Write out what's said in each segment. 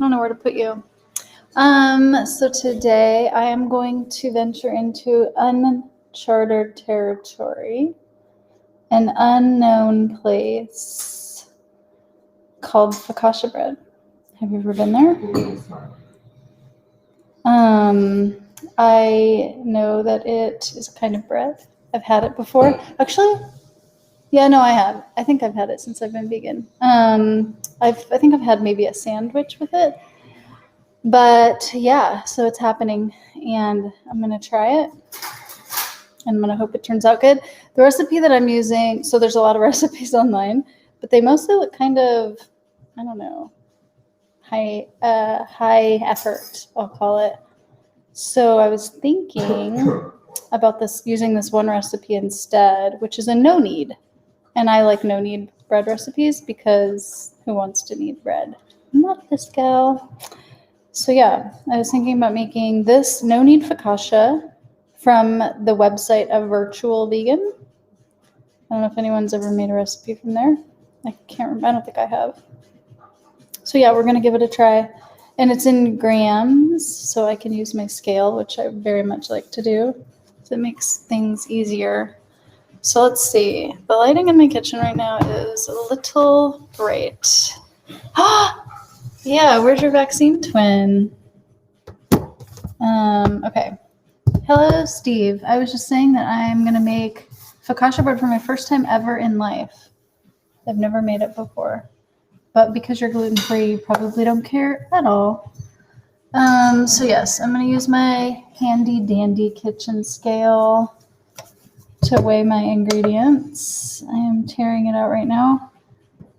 don't know where to put you. So today I am going to venture into uncharted territory, an unknown place called focaccia bread. Have you ever been there? I know that it is a kind of bread. I've had it before. Actually, yeah, no, I have. I think I've had it since I've been vegan. I think I've had maybe a sandwich with it. But yeah, so it's happening, and I'm going to try it, and I'm going to hope it turns out good. The recipe that I'm using, so there's a lot of recipes online, but they mostly look kind of, I don't know, high effort, I'll call it. So I was thinking about using this one recipe instead, which is a no-knead. And I like no-knead bread recipes because who wants to knead bread? Not this gal. So yeah, I was thinking about making this no-knead focaccia from the website of Virtual Vegan. I don't know if anyone's ever made a recipe from there. I can't remember. I don't think I have. So yeah, we're going to give it a try. And it's in grams, so I can use my scale, which I very much like to do. So it makes things easier. So let's see. The lighting in my kitchen right now is a little bright. Yeah, where's your vaccine twin? Okay. Hello, Steve. I was just saying that I'm going to make focaccia bread for my first time ever in life. I've never made it before. But because you're gluten-free, you probably don't care at all. So yes, I'm going to use my handy-dandy kitchen scale to weigh my ingredients. I am tearing it out right now.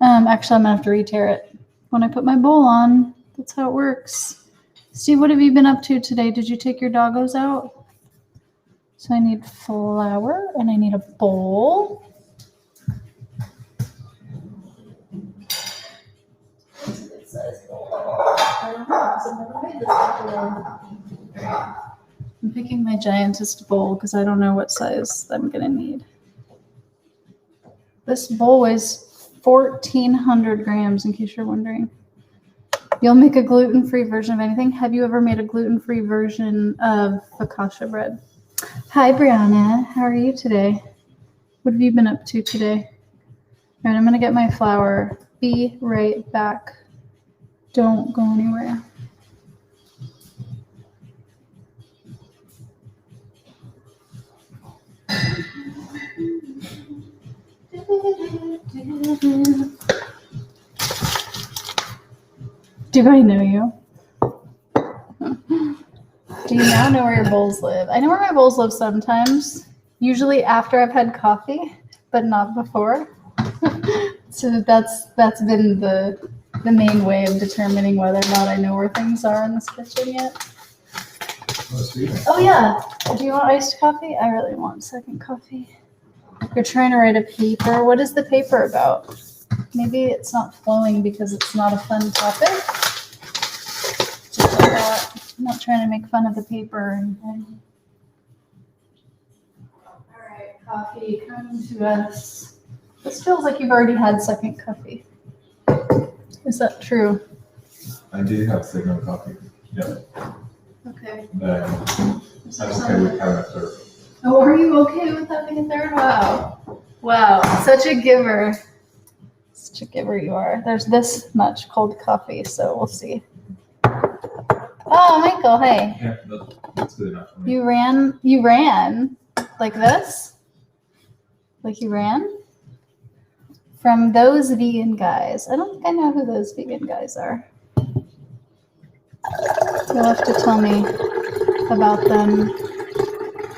Actually, I'm going to have to re-tear it when I put my bowl on. That's how it works. Steve, what have you been up to today? Did you take your doggos out? So I need flour, and I need a bowl. I'm picking my giantest bowl because I don't know what size I'm going to need. This bowl weighs 1,400 grams, in case you're wondering. You'll make a gluten-free version of anything. Have you ever made a gluten-free version of focaccia bread? Hi, Brianna. How are you today? What have you been up to today? All right, I'm going to get my flour. Be right back. Don't go anywhere. Do I know you? Do you now know where your bowls live? I know where my bowls live sometimes, usually after I've had coffee, but not before. So that's been the main way of determining whether or not I know where things are in this kitchen yet. Oh yeah, do you want iced coffee? I really want second coffee. You're trying to write a paper. What is the paper about? Maybe it's not flowing because it's not a fun topic. Just like that. I'm not trying to make fun of the paper or anything. All right, coffee, come to us. This feels like you've already had second coffee. Is that true? I did have second coffee. Yeah. Okay. But I'm okay with having a third. Oh, are you okay with having a third? Wow. Wow, such a giver. Such a giver you are. There's this much cold coffee, so we'll see. Oh, Michael, hey. Yeah, that's good enough for me. You ran like this? Like you ran? From those vegan guys. I don't think I know who those vegan guys are. You'll have to tell me about them.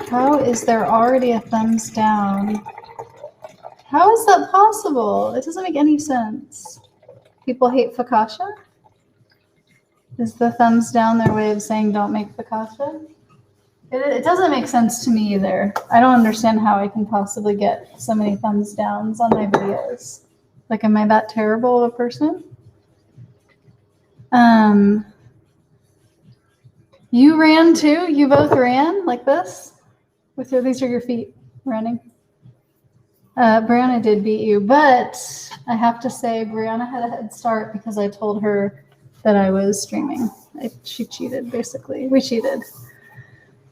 How is there already a thumbs down? How is that possible? It doesn't make any sense. People hate focaccia? Is the thumbs down their way of saying don't make focaccia? It doesn't make sense to me either. I don't understand how I can possibly get so many thumbs downs on my videos. Like, am I that terrible of a person? You ran too? You both ran like this? These are your feet running? Brianna did beat you, but I have to say Brianna had a head start because I told her that I was streaming. She cheated, basically. We cheated.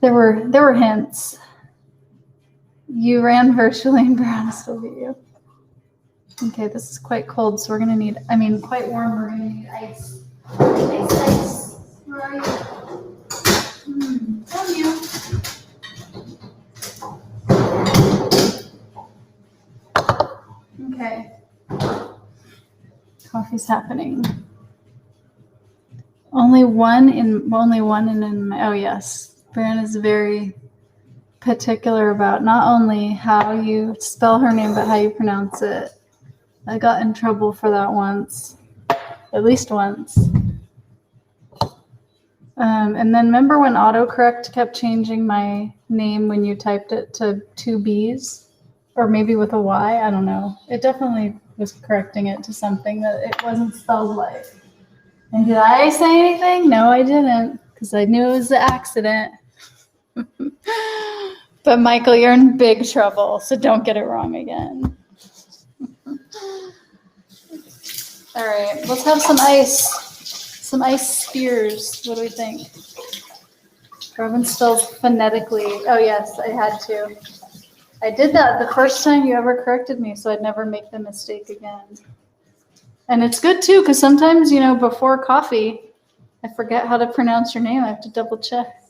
There were hints. You ran virtually and Brianna still beat you. Okay, this is quite cold, so we're gonna need, quite warm, we're gonna need ice. Ice. Where are you? Found you. Okay. Coffee's happening. Only one in my, oh yes. Brianna is very particular about not only how you spell her name, but how you pronounce it. I got in trouble for that once, at least once. And then remember when autocorrect kept changing my name when you typed it to 2 B's? Or maybe with a Y, I don't know. It definitely was correcting it to something that it wasn't spelled like. And did I say anything? No, I didn't, because I knew it was an accident. But Michael, you're in big trouble, so don't get it wrong again. All right, let's have some ice. Some ice spears. What do we think? Robin spells phonetically. Oh yes, I had to. I did that the first time you ever corrected me, so I'd never make the mistake again. And it's good too, because sometimes, before coffee, I forget how to pronounce your name. I have to double check.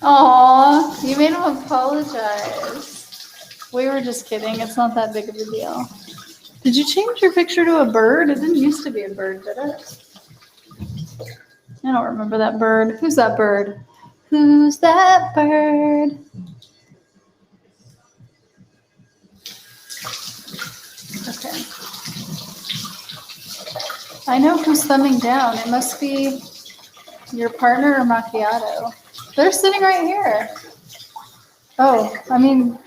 Aw, you made him apologize. We were just kidding. It's not that big of a deal. Did you change your picture to a bird? It didn't used to be a bird, did it? I don't remember that bird. Who's that bird? Who's that bird? Okay. I know who's thumbing down. It must be your partner or macchiato. They're sitting right here. Oh,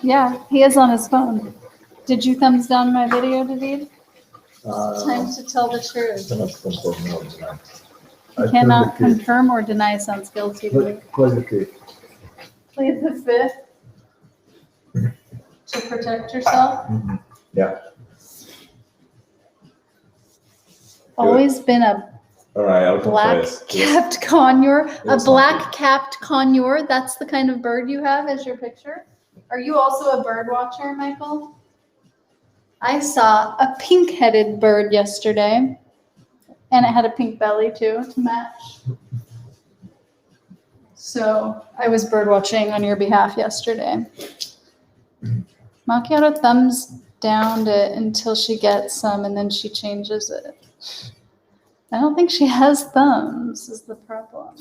yeah, he is on his phone. Did you thumbs down my video, David? Time to tell the truth. You cannot confirm or deny sounds guilty to me. Play the fifth. Plead the fifth? To protect yourself? Mm-hmm. Yeah. Always been a All right, I'll black-capped conure. A black-capped conure? That's the kind of bird you have as your picture? Are you also a bird watcher, Michael? I saw a pink-headed bird yesterday, and it had a pink belly, too, to match. So I was bird watching on your behalf yesterday. Macchiato thumbs downed it until she gets some, and then she changes it. I don't think she has thumbs, is the problem.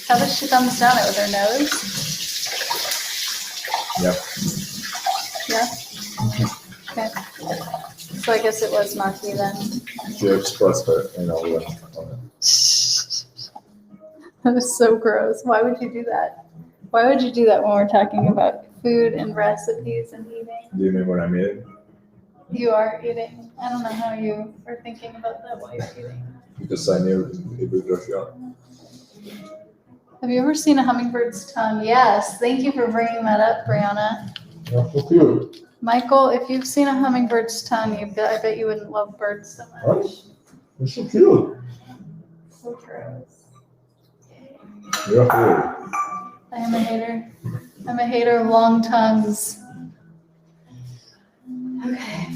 How does she thumbs down it? With her nose? Yep. Yeah? Okay. So I guess it was Maki then. She expressed her, on it. That was so gross. Why would you do that? Why would you do that when we're talking about food and recipes and eating? Do you mean when I'm eating? You are eating. I don't know how you are thinking about that while you're eating. Because I knew it would rush out. Have you ever seen a hummingbird's tongue? Yes. Thank you for bringing that up, Brianna. That's so cute. Michael, if you've seen a hummingbird's tongue, I bet you wouldn't love birds so much. What? It's so cute. So gross. You're a hater. I am a hater. I'm a hater of long tongues. Okay.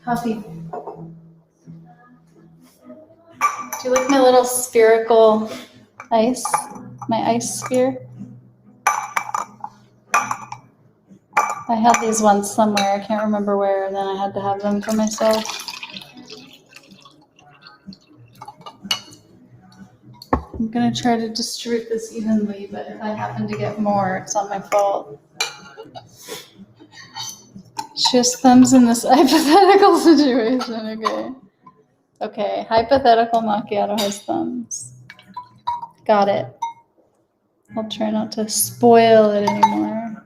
Coffee. Do you like my little spherical ice? My ice sphere? I had these once somewhere. I can't remember where, and then I had to have them for myself. I'm going to try to distribute this evenly, but if I happen to get more, it's not my fault. She has thumbs in this hypothetical situation, okay. Okay, hypothetical macchiato has thumbs. Got it. I'll try not to spoil it anymore.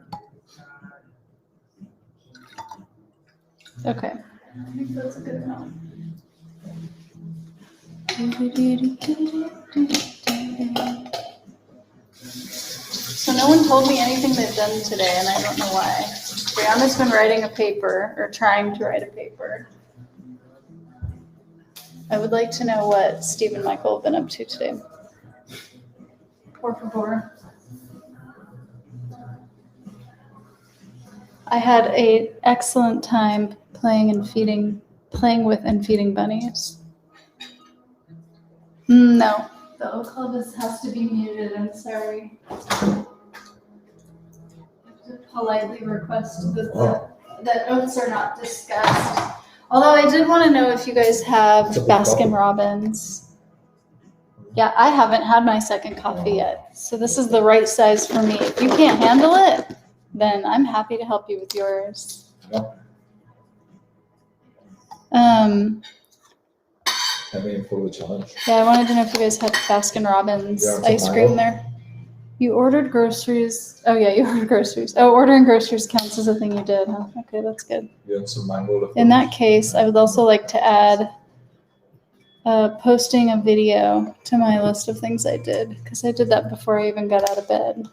Okay, I think that's a good one. So no one told me anything they've done today, and I don't know why. Brianna's been writing a paper, or trying to write a paper. I would like to know what Steve and Michael have been up to today. Por favor. I had an excellent time playing with and feeding bunnies. No, the oat club has to be muted. I'm sorry. I have to politely request that oats are not discussed. Although I did want to know if you guys have Baskin Robbins. Yeah, I haven't had my second coffee yet, so this is the right size for me. If you can't handle it, then I'm happy to help you with yours. I mean, for the challenge. Yeah, I wanted to know if you guys had Baskin Robbins ice cream there. You ordered groceries. Oh, yeah, you ordered groceries. Oh, ordering groceries counts as a thing you did, huh? Okay, that's good. You want some mango? In that case, I would also like to add posting a video to my list of things I did, because I did that before I even got out of bed.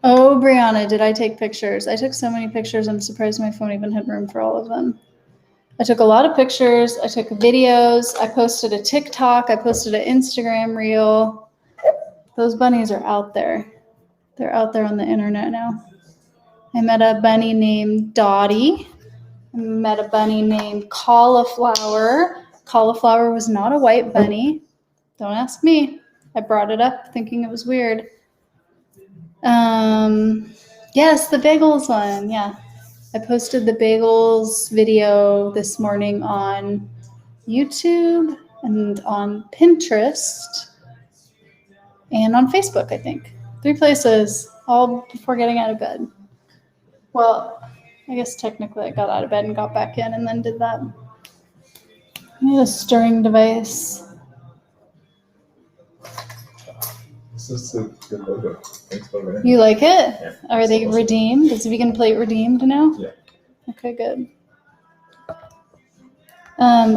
Oh, Brianna, did I take pictures? I took so many pictures, I'm surprised my phone even had room for all of them. I took a lot of pictures. I took videos. I posted a TikTok. I posted an Instagram reel. Those bunnies are out there. They're out there on the internet now. I met a bunny named Dottie. I met a bunny named Cauliflower. Cauliflower was not a white bunny. Don't ask me. I brought it up thinking it was weird. Yes, the bagels one. Yeah. I posted the bagels video this morning on YouTube and on Pinterest and on Facebook, I think. 3 places, all before getting out of bed. Well, I guess technically I got out of bed and got back in and then did that. I need a stirring device. This is a good logo. Thanks for that. You like it? Yeah. Are they awesome. redeemed? Is Vegan Plate redeemed now? Yeah. Okay, good.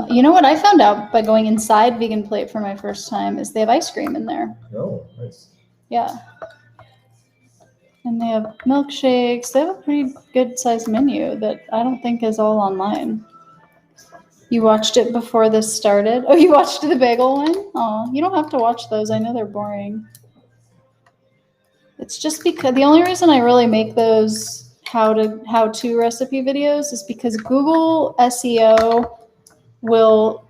You know what I found out by going inside Vegan Plate for my first time is they have ice cream in there. Oh, nice. Yeah. And they have milkshakes. They have a pretty good sized menu that I don't think is all online. You watched it before this started? Oh, you watched the bagel one? Oh, you don't have to watch those. I know they're boring. It's just because the only reason I really make those how-to recipe videos is because Google SEO will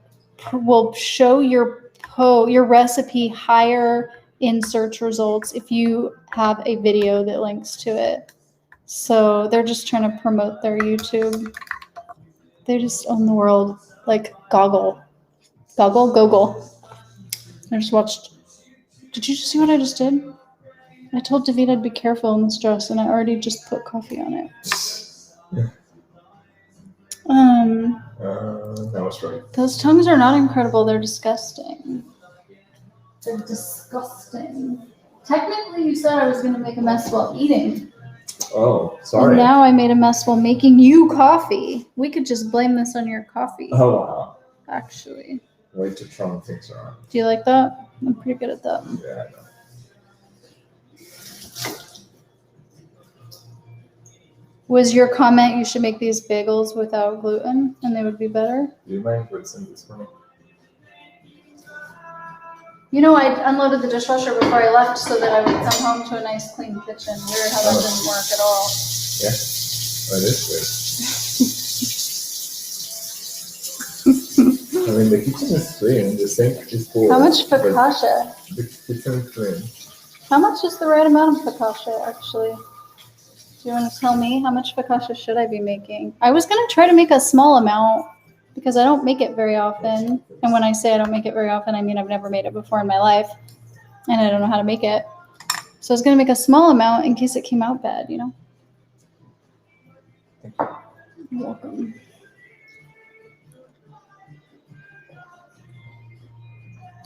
show your recipe higher in search results if you have a video that links to it. So they're just trying to promote their YouTube. They just own the world like Google. I just watched. Did you just see what I just did? I told David I'd be careful in this dress, and I already just put coffee on it. Yeah. That was right. Those tongues are not incredible. They're disgusting. They're disgusting. Technically, you said I was going to make a mess while eating. Oh, sorry. And now I made a mess while making you coffee. We could just blame this on your coffee. Oh, wow. Actually. Way to turn things around. Do you like that? I'm pretty good at that. Yeah, I know. Was your comment you should make these bagels without gluten and they would be better? Do you mind rinsing this for me? You know, I unloaded the dishwasher before I left so that I would come home to a nice clean kitchen. Weird how that didn't work at all. Yeah, that is weird. I mean, the kitchen is clean. The sink is full. How much focaccia? The kitchen is clean. How much is the right amount of focaccia, actually? Do you want to tell me how much focaccia should I be making? I was going to try to make a small amount because I don't make it very often. And when I say I don't make it very often, I mean I've never made it before in my life. And I don't know how to make it. So I was going to make a small amount in case it came out bad, you know? You're welcome.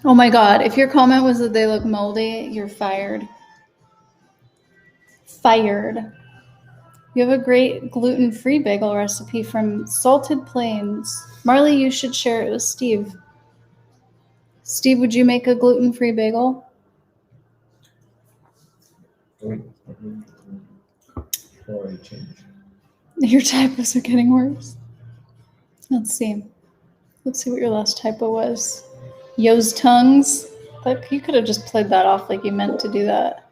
Oh my God, if your comment was that they look moldy, you're fired. Fired. You have a great gluten-free bagel recipe from Salted Plains. Marley, you should share it with Steve. Steve, would you make a gluten-free bagel? Oh, I changed. Your typos are getting worse. Let's see. Let's see what your last typo was. Yo's tongues. Like, you could have just played that off like you meant to do that.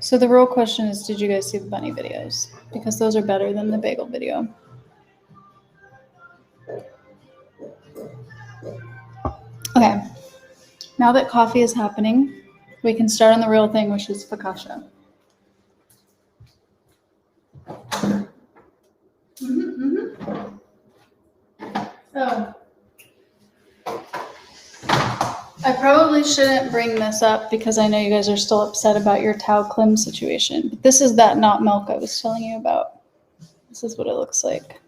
So the real question is, did you guys see the bunny videos? Because those are better than the bagel video. Okay, now that coffee is happening, we can start on the real thing, which is focaccia. Oh. I probably shouldn't bring this up because I know you guys are still upset about your Tau Klim situation. But this is that not milk I was telling you about. This is what it looks like.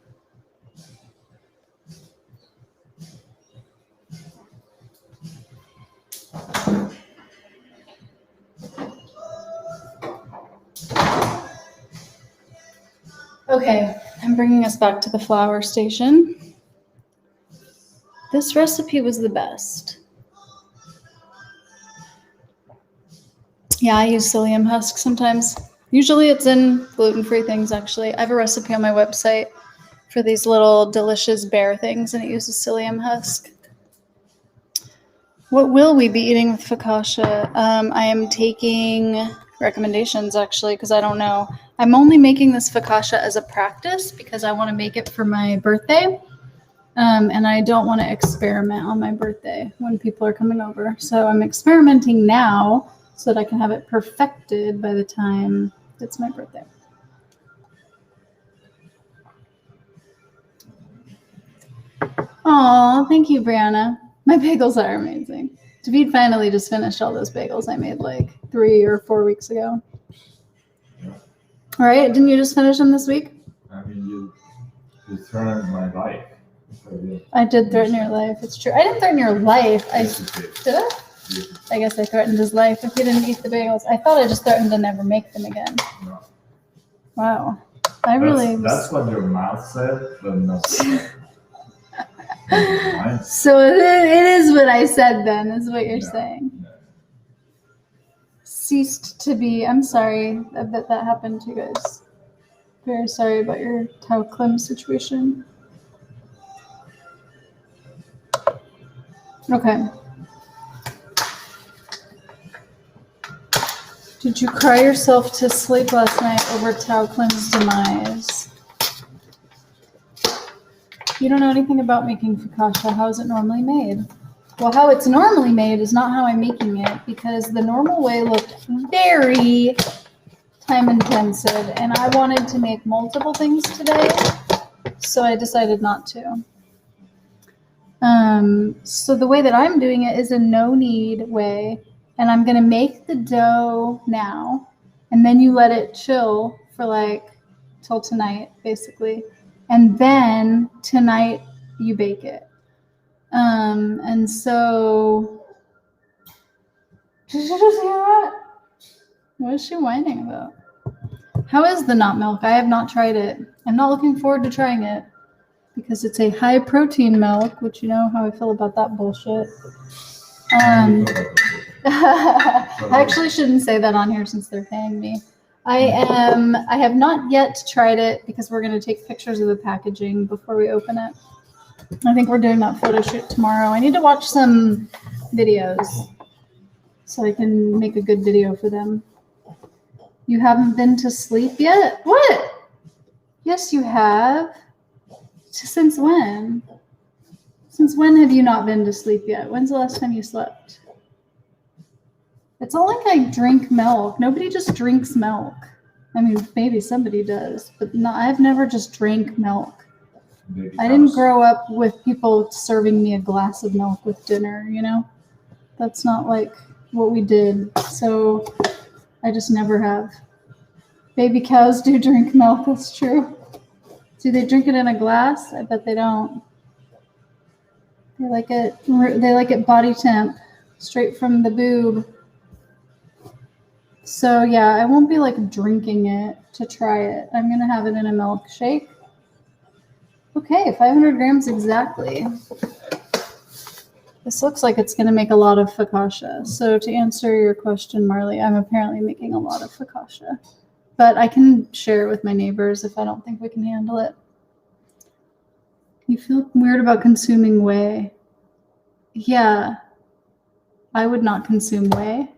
Okay, I'm bringing us back to the flour station. This recipe was the best. Yeah, I use psyllium husk sometimes. Usually it's in gluten-free things, actually. I have a recipe on my website for these little delicious bear things, and it uses psyllium husk. What will we be eating with focaccia? I am taking recommendations, actually, because I don't know. I'm only making this focaccia as a practice because I want to make it for my birthday. And I don't want to experiment on my birthday when people are coming over. So I'm experimenting now so that I can have it perfected by the time it's my birthday. Aw, thank you, Brianna. My bagels are amazing. David finally just finished all those bagels I made like 3 or 4 weeks ago. All right, didn't you just finish them this week? I mean, you threatened my life. I did threaten your life. It's true. I didn't threaten your life. Did I? I guess I threatened his life if he didn't eat the bagels. I thought I just threatened to never make them again. No. Wow. That's what your mouth said, but not. So it is what I said then, is what you're saying. No. Ceased to be. I'm sorry. I bet that happened to you guys. Very sorry about your Tau Klim situation. Okay. Did you cry yourself to sleep last night over Tau Klim's demise? You don't know anything about making focaccia. How is it normally made? Well, how it's normally made is not how I'm making it, because the normal way looked very time intensive, and I wanted to make multiple things today, so I decided not to. So the way that I'm doing it is a no-knead way, and I'm going to make the dough now, and then you let it chill for like till tonight, basically. And then tonight you bake it. And so, did you just hear that? What is she whining about? How is the not milk? I have not tried it. I'm not looking forward to trying it because it's a high protein milk, which you know how I feel about that bullshit. I actually shouldn't say that on here since they're paying me. I have not yet tried it because we're going to take pictures of the packaging before we open it. I think we're doing that photo shoot tomorrow. I need to watch some videos so I can make a good video for them. You haven't been to sleep yet? What? Yes, you have. Since when? Since when have you not been to sleep yet? When's the last time you slept? It's not like I drink milk. Nobody just drinks milk. I mean, maybe somebody does, but no, I've never just drank milk. I didn't grow up with people serving me a glass of milk with dinner, you know? That's not like what we did. So I just never have. Baby cows do drink milk, that's true. Do they drink it in a glass? I bet they don't. They like it body temp, straight from the boob. So yeah, I won't be like drinking it to try it. I'm gonna have it in a milkshake. Okay, 500 grams exactly. This looks like it's going to make a lot of focaccia. So to answer your question, Marley, I'm apparently making a lot of focaccia. But I can share it with my neighbors if I don't think we can handle it. You feel weird about consuming whey? Yeah, I would not consume whey,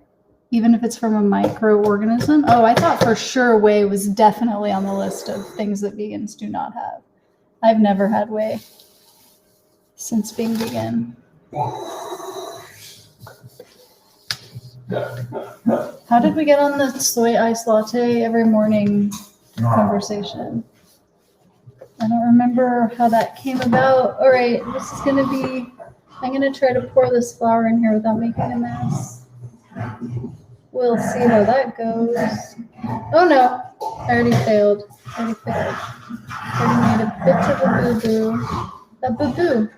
even if it's from a microorganism. Oh, I thought for sure whey was definitely on the list of things that vegans do not have. I've never had whey since being vegan. How did we get on the soy ice latte every morning conversation? I don't remember how that came about. All right, this is going to be, I'm going to try to pour this flour in here without making a mess. We'll see how that goes. Oh no, I already failed. I already made a bit of a boo-boo. A boo-boo.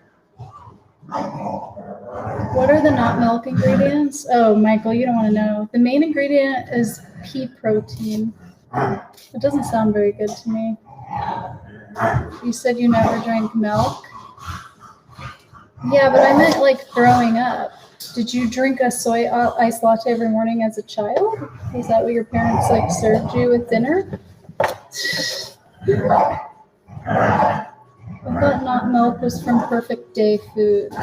What are the not milk ingredients? Oh, Michael, you don't want to know. The main ingredient is pea protein. It doesn't sound very good to me. You said you never drank milk? Yeah, but I meant like growing up. Did you drink a soy ice latte every morning as a child? Is that what your parents like served you with dinner? I thought not milk was from Perfect Day Foods.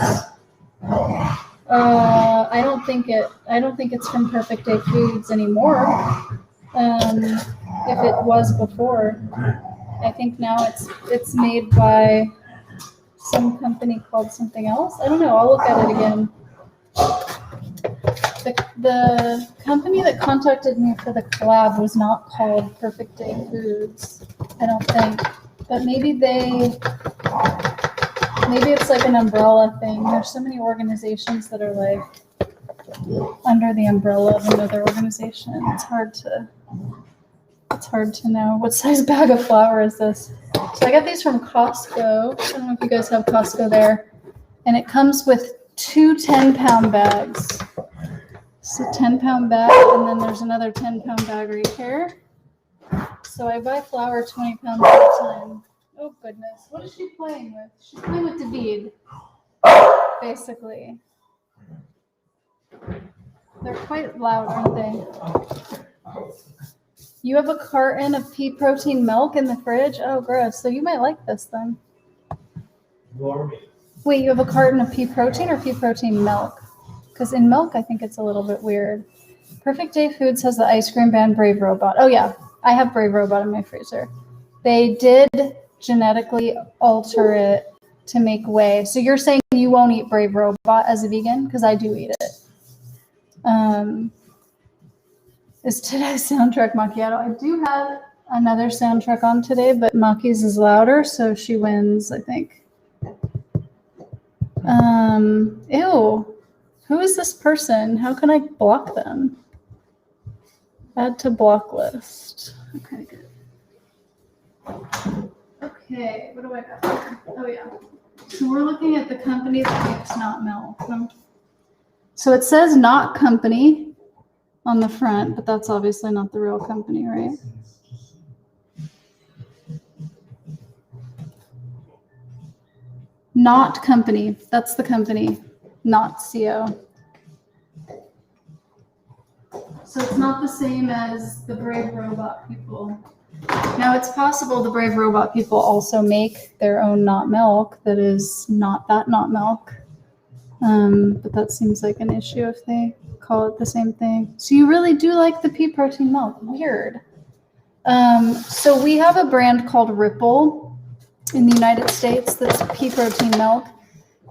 I don't think it's from Perfect Day Foods anymore. If it was before, I think now it's made by some company called something else. I don't know. I'll look at it again. The company that contacted me for the collab was not called Perfect Day Foods, I don't think. But maybe it's like an umbrella thing. There's so many organizations that are like under the umbrella of another organization. It's hard to know. What size bag of flour is this? So I got these from Costco. I don't know if you guys have Costco there. And it comes with 2 10-pound bags. It's a 10-pound bag, and then there's another 10-pound bag right here. So I buy flour 20 pounds at a time. Oh, goodness. What is she playing with? She's playing with David, basically. They're quite loud, aren't they? You have a carton of pea protein milk in the fridge? Oh, gross. So you might like this then. Wait, you have a carton of pea protein or pea protein milk? Because in milk, I think it's a little bit weird. Perfect Day Foods has the ice cream brand Brave Robot. Oh, yeah. I have Brave Robot in my freezer. They did genetically alter it to make whey. So you're saying you won't eat Brave Robot as a vegan? Because I do eat it. Is today's soundtrack macchiato? I do have another soundtrack on today, but Maki's is louder, so she wins, I think. Ew. Who is this person? How can I block them? Add to block list. Okay, good. Okay, what do I got here? Oh, yeah. So we're looking at the company that makes not milk. So it says not company on the front, but that's obviously not the real company, right? Not company. That's the company, not CO. So it's not the same as the Brave Robot people. Now it's possible the Brave Robot people also make their own not milk that is not that not milk. But that seems like an issue if they call it the same thing. So you really do like the pea protein milk. Weird. So we have a brand called Ripple in the United States that's pea protein milk.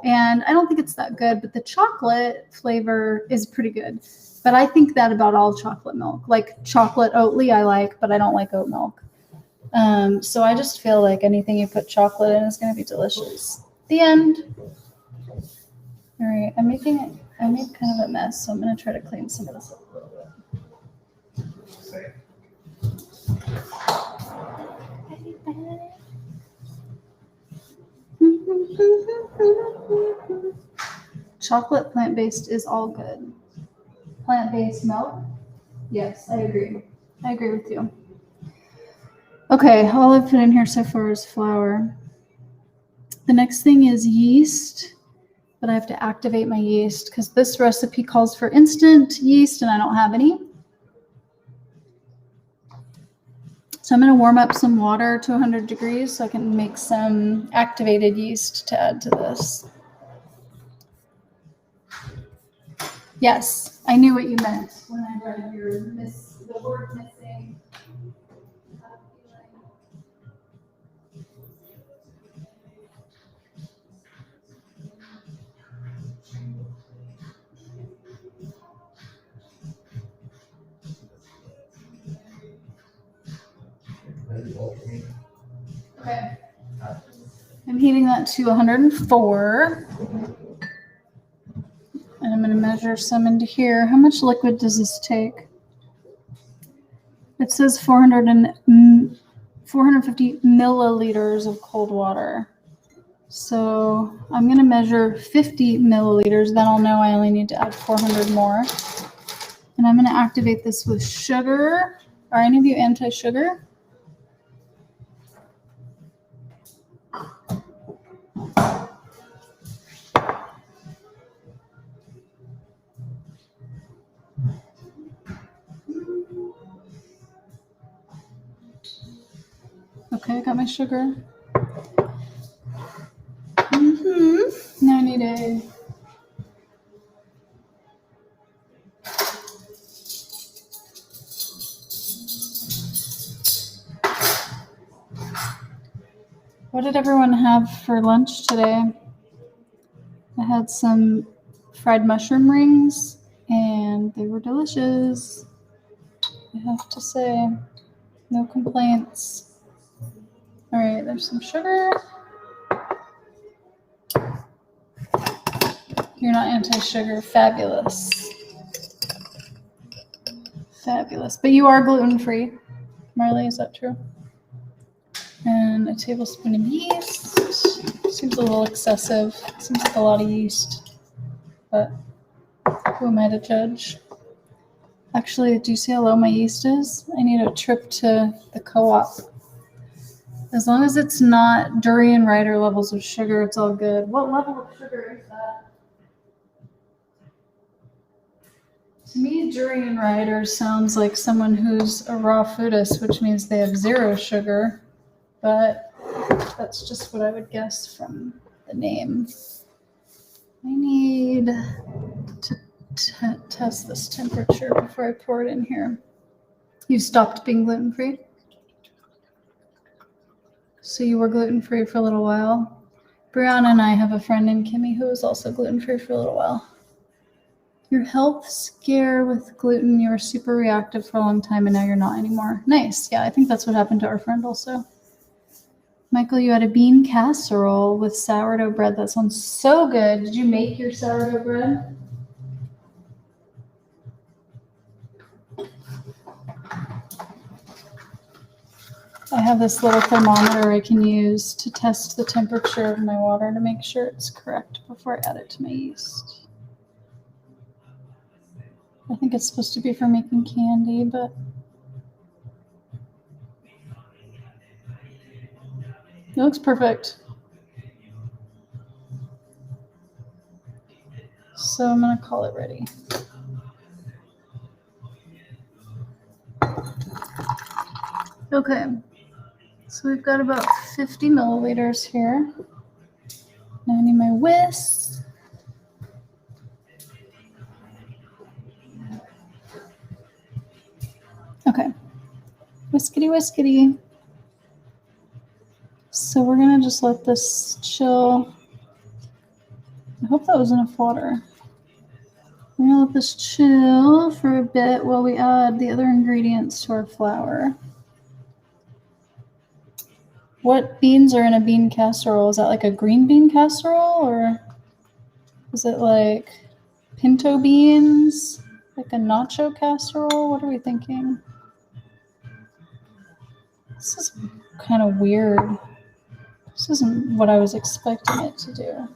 And I don't think it's that good, but the chocolate flavor is pretty good. But I think that about all chocolate milk. Like chocolate Oatly I like, but I don't like oat milk. So I just feel like anything you put chocolate in is going to be delicious. The end. All right, I made kind of a mess, so I'm going to try to clean some of this up a little bit. Chocolate plant-based is all good. Plant-based milk? Yes, I agree. I agree with you. Okay, all I've put in here so far is flour. The next thing is yeast. but I have to activate my yeast because this recipe calls for instant yeast and I don't have any. So I'm going to warm up some water to 100 degrees so I can make some activated yeast to add to this. Yes, I knew what you meant when I read the word missing. Okay. I'm heating that to 104. And I'm going to measure some into here. How much liquid does this take? It says 450 milliliters of cold water. So I'm going to measure 50 milliliters. Then I'll know I only need to add 400 more. And I'm going to activate this with sugar. Are any of you anti-sugar? Okay, I got my sugar. Now I need a What did everyone have for lunch today? I had some fried mushroom rings and they were delicious. I have to say, no complaints. All right, there's some sugar. You're not anti-sugar. Fabulous. Fabulous. But you are gluten-free. Marley, is that true? And a tablespoon of yeast. Seems a little excessive. Seems like a lot of yeast. But who am I to judge? Actually, do you see how low my yeast is? I need a trip to the co-op. As long as it's not durian rider levels of sugar, it's all good. What level of sugar is that? To me, durian rider sounds like someone who's a raw foodist, which means they have 0 sugar. But that's just what I would guess from the name. I need to test this temperature before I pour it in here. You stopped being gluten-free? So you were gluten-free for a little while. Brianna and I have a friend named Kimmy who was also gluten-free for a little while. Your health scare with gluten, you were super reactive for a long time and now you're not anymore. Nice. Yeah, I think that's what happened to our friend also. Michael, you had a bean casserole with sourdough bread. That sounds so good. Did you make your sourdough bread? I have this little thermometer I can use to test the temperature of my water to make sure it's correct before I add it to my yeast. I think it's supposed to be for making candy, but it looks perfect. So I'm going to call it ready. Okay, so we've got about 50 milliliters here. Now I need my whisk. Okay, whiskety whiskety. So we're gonna just let this chill. I hope that was enough water. We're gonna let this chill for a bit while we add the other ingredients to our flour. What beans are in a bean casserole? Is that like a green bean casserole or is it like pinto beans? Like a nacho casserole? What are we thinking? This is kind of weird. This isn't what I was expecting it to do.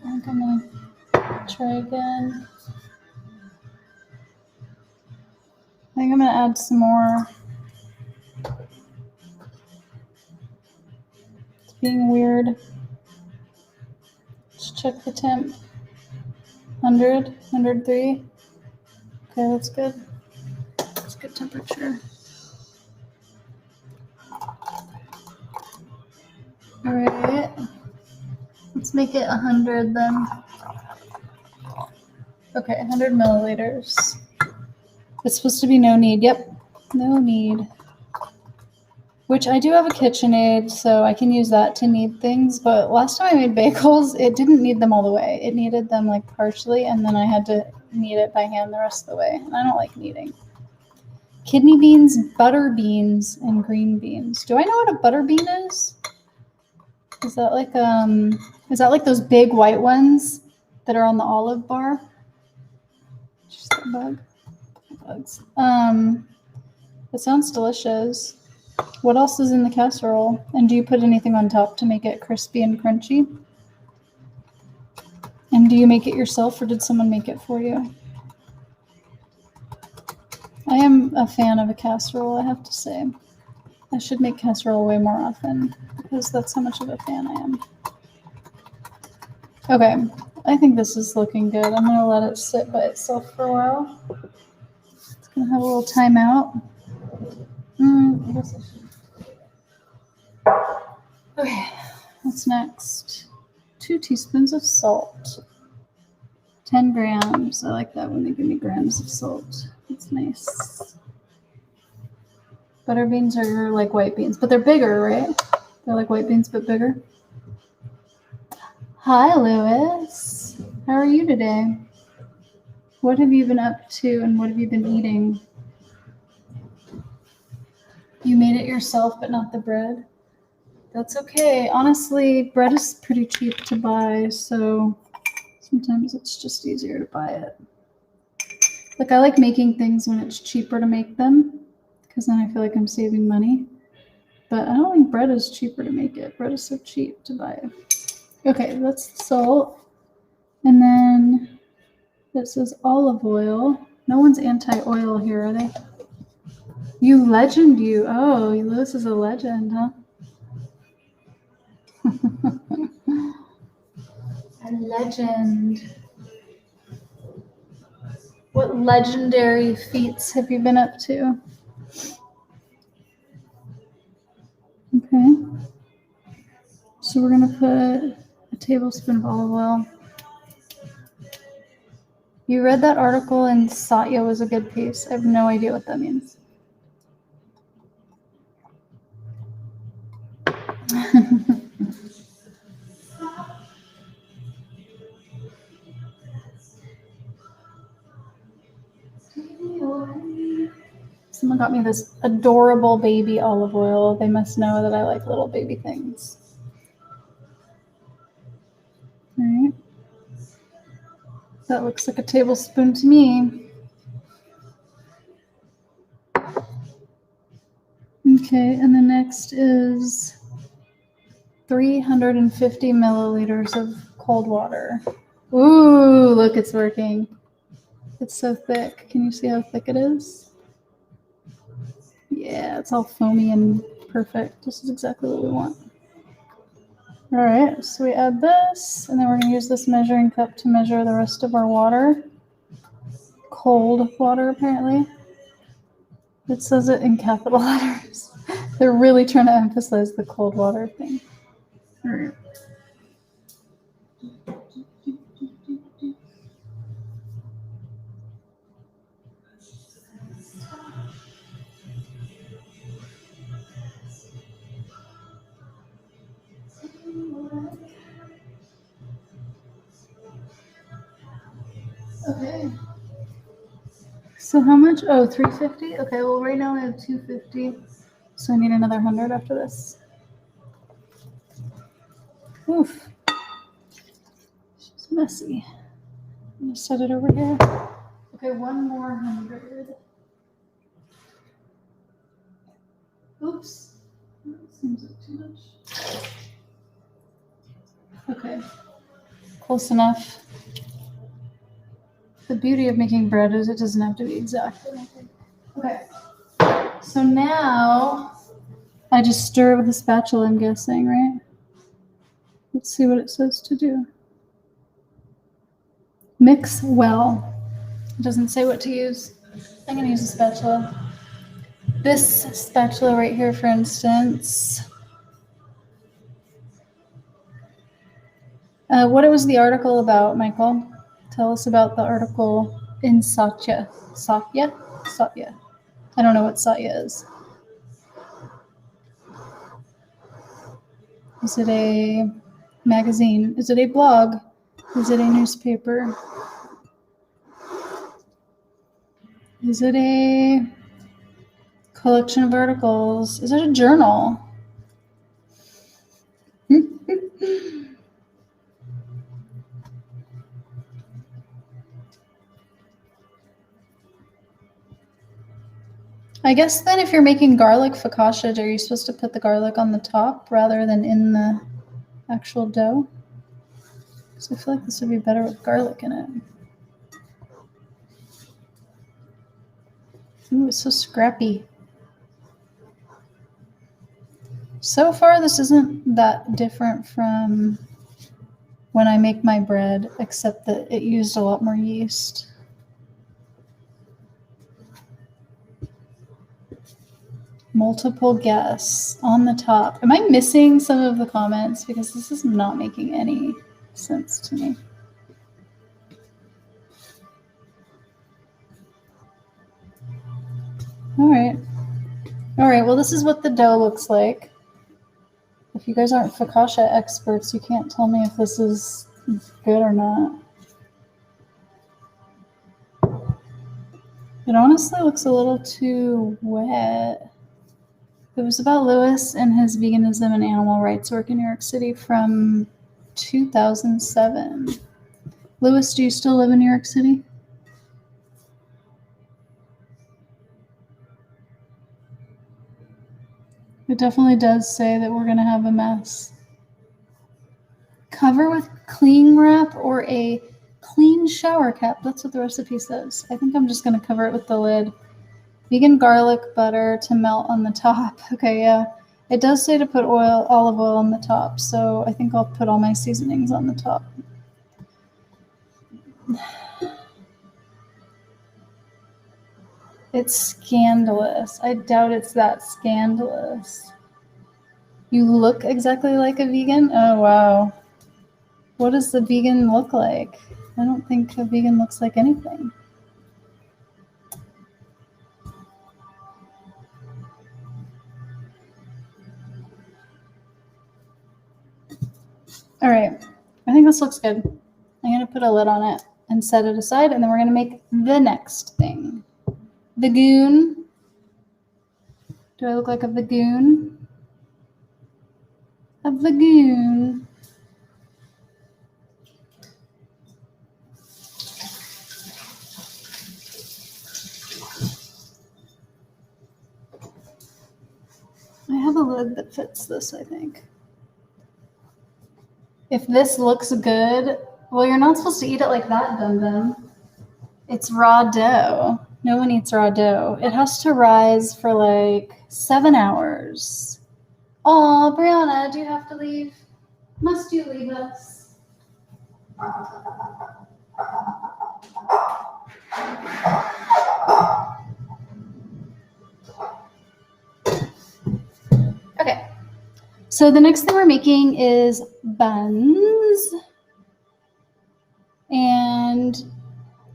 I think I'm gonna try again. I think I'm gonna add some more. being weird. Let's check the temp. 100, 103. Okay, that's good. That's good temperature. All right. Let's make it 100 then. Okay, 100 milliliters. It's supposed to be no knead. Yep, no knead. Which I do have a KitchenAid, so I can use that to knead things. But last time I made bagels, it didn't knead them all the way. It kneaded them like partially, and then I had to knead it by hand the rest of the way. And I don't like kneading. Kidney beans, butter beans, and green beans. Do I know what a butter bean is? Is that like those big white ones that are on the Olive bar? Just a bug. Bugs. It sounds delicious. What else is in the casserole? And do you put anything on top to make it crispy and crunchy? And do you make it yourself, or did someone make it for you? I am a fan of a casserole, I have to say. I should make casserole way more often because that's how much of a fan I am. Okay, I think this is looking good. I'm gonna let it sit by itself for a while. It's gonna have a little timeout. I guess I should. Okay, what's next? 2 teaspoons of salt. 10 grams. I like that when they give me grams of salt. It's nice. Butter beans are like white beans, but they're bigger, right? They're like white beans, but bigger. Hi, Lewis. How are you today? What have you been up to and what have you been eating? You made it yourself, but not the bread? That's okay. Honestly, bread is pretty cheap to buy, so sometimes it's just easier to buy it. Like, I like making things when it's cheaper to make them, because then I feel like I'm saving money. But I don't think bread is cheaper to make it. Bread is so cheap to buy. Okay, that's the salt. And then this is olive oil. No one's anti-oil here, are they? You legend, you. Oh, Lewis is a legend, huh? A legend. What legendary feats have you been up to? Okay. So we're going to put a tablespoon of olive oil. You read that article and Satya was a good piece. I have no idea what that means. Someone got me this adorable baby olive oil. They must know that I like little baby things. All right. That looks like a tablespoon to me. Okay, and the next is 350 milliliters of cold water. Ooh, look, it's working. It's so thick. Can you see how thick it is? Yeah, it's all foamy and perfect. This is exactly what we want. All right, so we add this, and then we're going to use this measuring cup to measure the rest of our water. Cold water, apparently. It says it in capital letters. They're really trying to emphasize the cold water thing. All right. Okay. So how much? Oh, 350? Okay, well, right now I have 250. So I need another 100 after this. Oof. It's messy. I'm going to set it over here. Okay, one more 100. Oops. That seems like too much. Okay. Close enough. The beauty of making bread is it doesn't have to be exactly. Okay. So now I just stir with a spatula, I'm guessing, right? Let's see what it says to do. Mix well. It doesn't say what to use. I'm going to use a spatula. This spatula right here, for instance. What was the article about, Michael? Tell us about the article in Satya. Satya? Satya. I don't know what Satya is. Is it a magazine? Is it a blog? Is it a newspaper? Is it a collection of articles? Is it a journal? I guess then if you're making garlic focaccia, are you supposed to put the garlic on the top rather than in the actual dough? Because I feel like this would be better with garlic in it. Ooh, it's so scrappy. So far, this isn't that different from when I make my bread, except that it used a lot more yeast. Multiple guests on the top. Am I missing some of the comments? Because this is not making any sense to me. All right. All right, well, this is what the dough looks like. If you guys aren't focaccia experts, you can't tell me if this is good or not. It honestly looks a little too wet. It was about Lewis and his veganism and animal rights work in New York City from 2007. Lewis, do you still live in New York City? It definitely does say that we're going to have a mess. Cover with cling wrap or a clean shower cap. That's what the recipe says. I think I'm just going to cover it with the lid. Vegan garlic butter to melt on the top. Okay, yeah. It does say to put olive oil on the top, so I think I'll put all my seasonings on the top. It's scandalous. I doubt it's that scandalous. You look exactly like a vegan? Oh, wow. What does the vegan look like? I don't think a vegan looks like anything. All right. I think this looks good. I'm going to put a lid on it and set it aside, and then we're going to make the next thing. Vagoon. Do I look like a vagoon? A vagoon. I have a lid that fits this, I think. If this looks good, well, you're not supposed to eat it like that, Dum Dum. It's raw dough. No one eats raw dough. It has to rise for like 7 hours. Oh, Brianna, do you have to leave? Must you leave us? Okay. So the next thing we're making is buns. And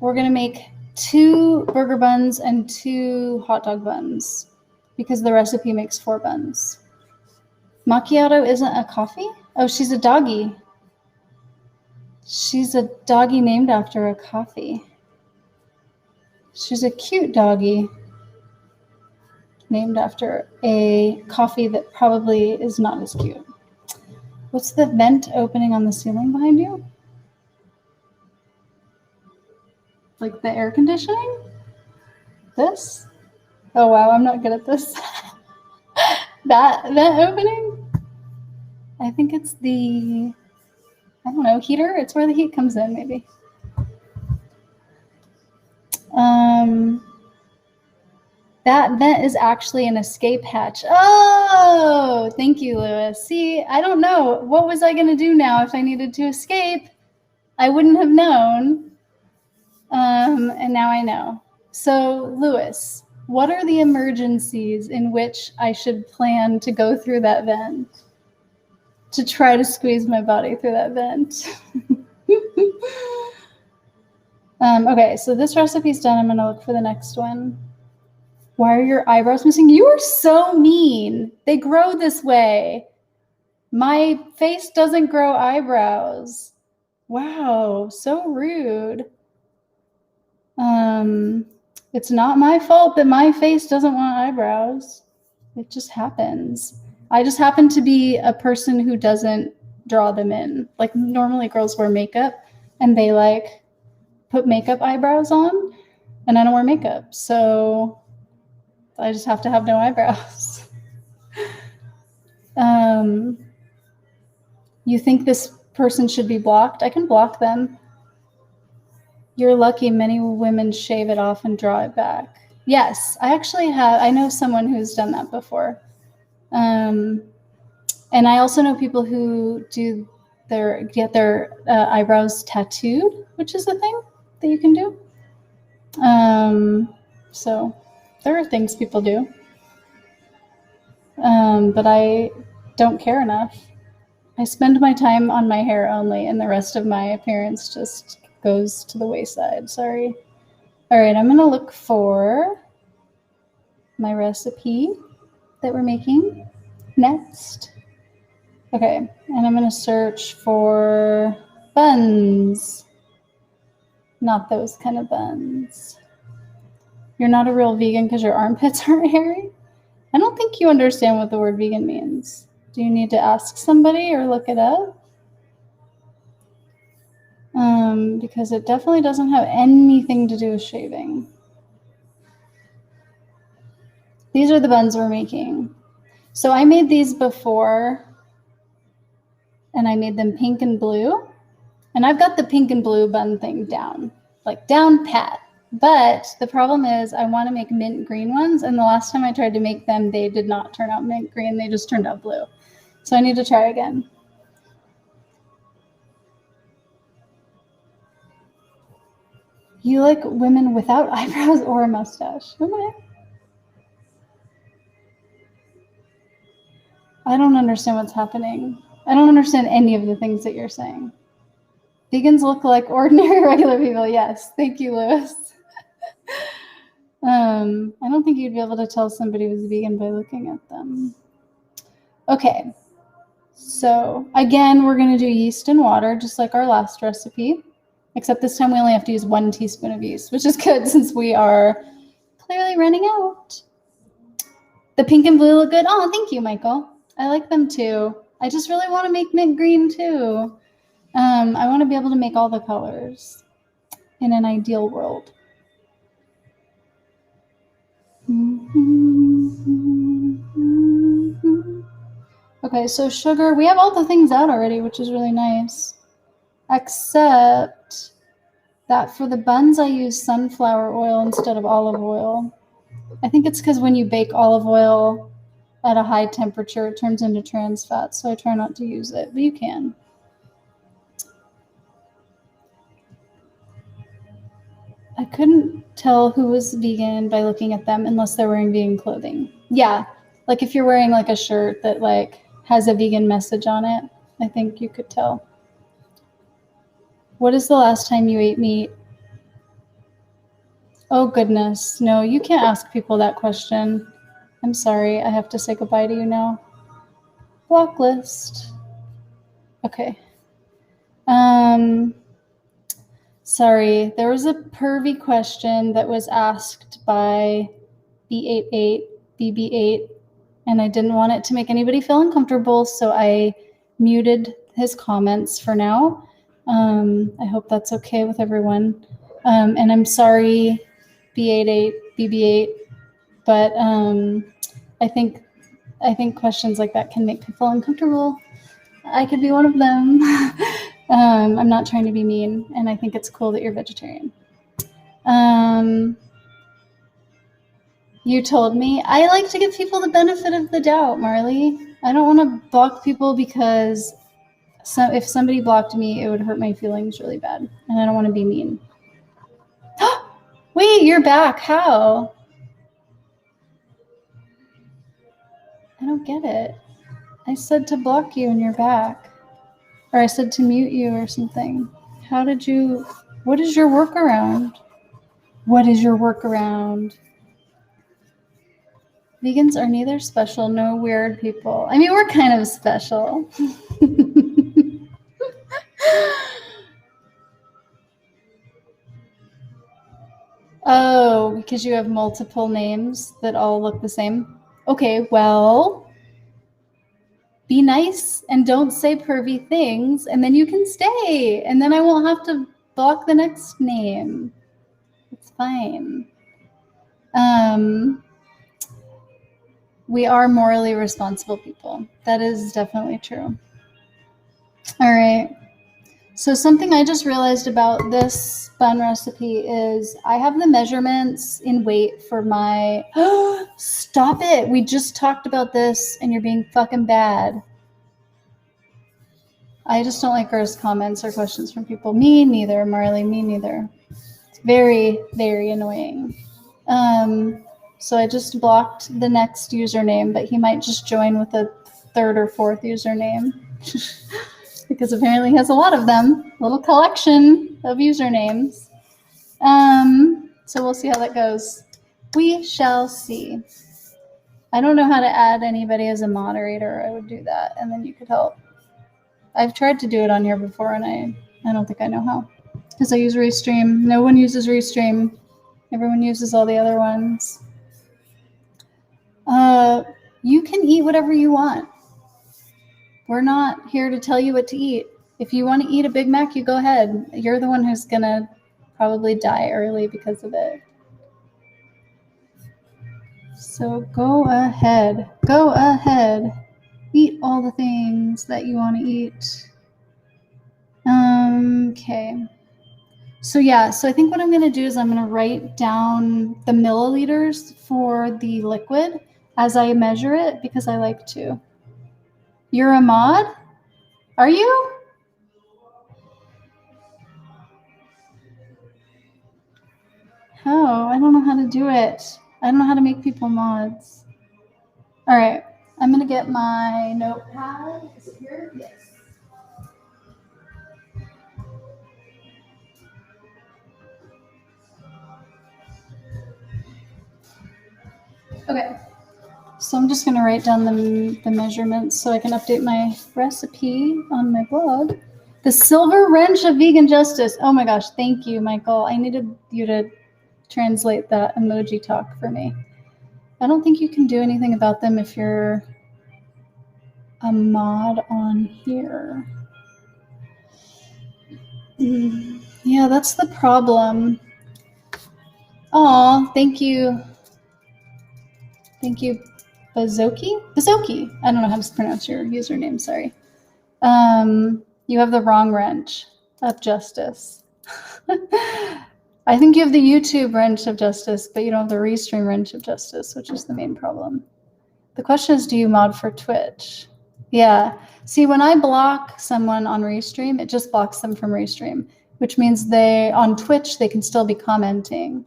we're going to make 2 burger buns and 2 hot dog buns because the recipe makes 4 buns. Macchiato isn't a coffee? Oh, she's a doggy. She's a doggy named after a coffee. She's a cute doggy named after a coffee that probably is not as cute. What's the vent opening on the ceiling behind you? Like the air conditioning? This? Oh, wow, I'm not good at this. That vent opening? I think it's the, I don't know, heater. It's where the heat comes in, maybe. That vent is actually an escape hatch. Oh, thank you, Lewis. See, I don't know. What was I going to do now if I needed to escape? I wouldn't have known. And now I know. So, Lewis, what are the emergencies in which I should plan to go through that vent? To try to squeeze my body through that vent. Okay, so this recipe's done. I'm going to look for the next one. Why are your eyebrows missing? You are so mean. They grow this way. My face doesn't grow eyebrows. Wow, so rude. It's not my fault that my face doesn't want eyebrows. It just happens. I just happen to be a person who doesn't draw them in. Like normally girls wear makeup and they like put makeup eyebrows on, and I don't wear makeup. So I just have to have no eyebrows. You think this person should be blocked? I can block them. You're lucky. Many women shave it off and draw it back. Yes, I actually have. I know someone who's done that before. And I also know people who get their eyebrows tattooed, which is a thing that you can do. So there are things people do. But I don't care enough. I spend my time on my hair only, and the rest of my appearance just goes to the wayside. Sorry. All right, I'm going to look for my recipe that we're making next. Okay, and I'm going to search for buns. Not those kind of buns. You're not a real vegan because your armpits aren't hairy? I don't think you understand what the word vegan means. Do you need to ask somebody or look it up? Because it definitely doesn't have anything to do with shaving. These are the buns we're making. So I made these before, and I made them pink and blue. And I've got the pink and blue bun thing down, like down pat. But the problem is I want to make mint green ones, and the last time I tried to make them, they did not turn out mint green. They just turned out blue. So I need to try again. You like women without eyebrows or a mustache? Okay. I don't understand what's happening. I don't understand any of the things that you're saying. Vegans look like ordinary, regular people. Yes. Thank you, Lewis. I don't think you'd be able to tell somebody was vegan by looking at them. Okay. So again, we're going to do yeast and water, just like our last recipe. Except this time we only have to use 1 teaspoon of yeast, which is good since we are clearly running out. The pink and blue look good. Oh, thank you, Michael. I like them too. I just really want to make mint green too. I want to be able to make all the colors in an ideal world. Okay, so sugar. We have all the things out already, which is really nice. Except that for the buns, I use sunflower oil instead of olive oil. I think it's because when you bake olive oil at a high temperature, it turns into trans fat, so I try not to use it, but you can. I couldn't tell who was vegan by looking at them unless they're wearing vegan clothing. Yeah, like if you're wearing like a shirt that like has a vegan message on it, I think you could tell. What is the last time you ate meat? Oh goodness, no, you can't ask people that question. I'm sorry, I have to say goodbye to you now. Block list. Okay. Sorry, there was a pervy question that was asked by BB8, and I didn't want it to make anybody feel uncomfortable, so I muted his comments for now. I hope that's okay with everyone. And I'm sorry, BB8, but I think questions like that can make people uncomfortable. I could be one of them. I'm not trying to be mean, and I think it's cool that you're vegetarian. You told me. I like to give people the benefit of the doubt, Marley. I don't want to block people because if somebody blocked me, it would hurt my feelings really bad. And I don't want to be mean. Wait, you're back. How? I don't get it. I said to block you and you're back. Or I said to mute you or something. How did you... What is your workaround? What is your workaround? Vegans are neither special nor weird people. I mean, we're kind of special. Oh, because you have multiple names that all look the same? Okay, well, be nice and don't say pervy things, and then you can stay, and then I won't have to block the next name. It's fine. We are morally responsible people. That is definitely true. All right. So something I just realized about this bun recipe is I have the measurements in weight for my... Stop it. We just talked about this and you're being fucking bad. I just don't like gross comments or questions from people. Me neither, Marley, me neither. It's very, very annoying. So I just blocked the next username, but he might just join with a third or fourth username. Because apparently he has a lot of them. A little collection of usernames. So we'll see how that goes. We shall see. I don't know how to add anybody as a moderator. I would do that, and then you could help. I've tried to do it on here before, and I don't think I know how. Because I use Restream. No one uses Restream. Everyone uses all the other ones. You can eat whatever you want. We're not here to tell you what to eat. If you want to eat a Big Mac, you go ahead. You're the one who's going to probably die early because of it. So go ahead. Go ahead. Eat all the things that you want to eat. Okay. So I think what I'm going to do is I'm going to write down the milliliters for the liquid as I measure it because I like to. You're a mod? Are you? How? I don't know how to do it. I don't know how to make people mods. All right. I'm going to get my notepad. Is it here? Yes. Okay. So I'm just going to write down the measurements so I can update my recipe on my blog. The silver wrench of vegan justice. Oh my gosh. Thank you, Michael. I needed you to translate that emoji talk for me. I don't think you can do anything about them if you're a mod on here. Yeah, that's the problem. Aw, thank you. Thank you, Bazoki? Bazoki. I don't know how to pronounce your username, sorry. You have the wrong wrench of justice. I think you have the YouTube wrench of justice, but you don't have the Restream wrench of justice, which is the main problem. The question is, do you mod for Twitch? Yeah. See, when I block someone on Restream, it just blocks them from Restream, which means on Twitch, they can still be commenting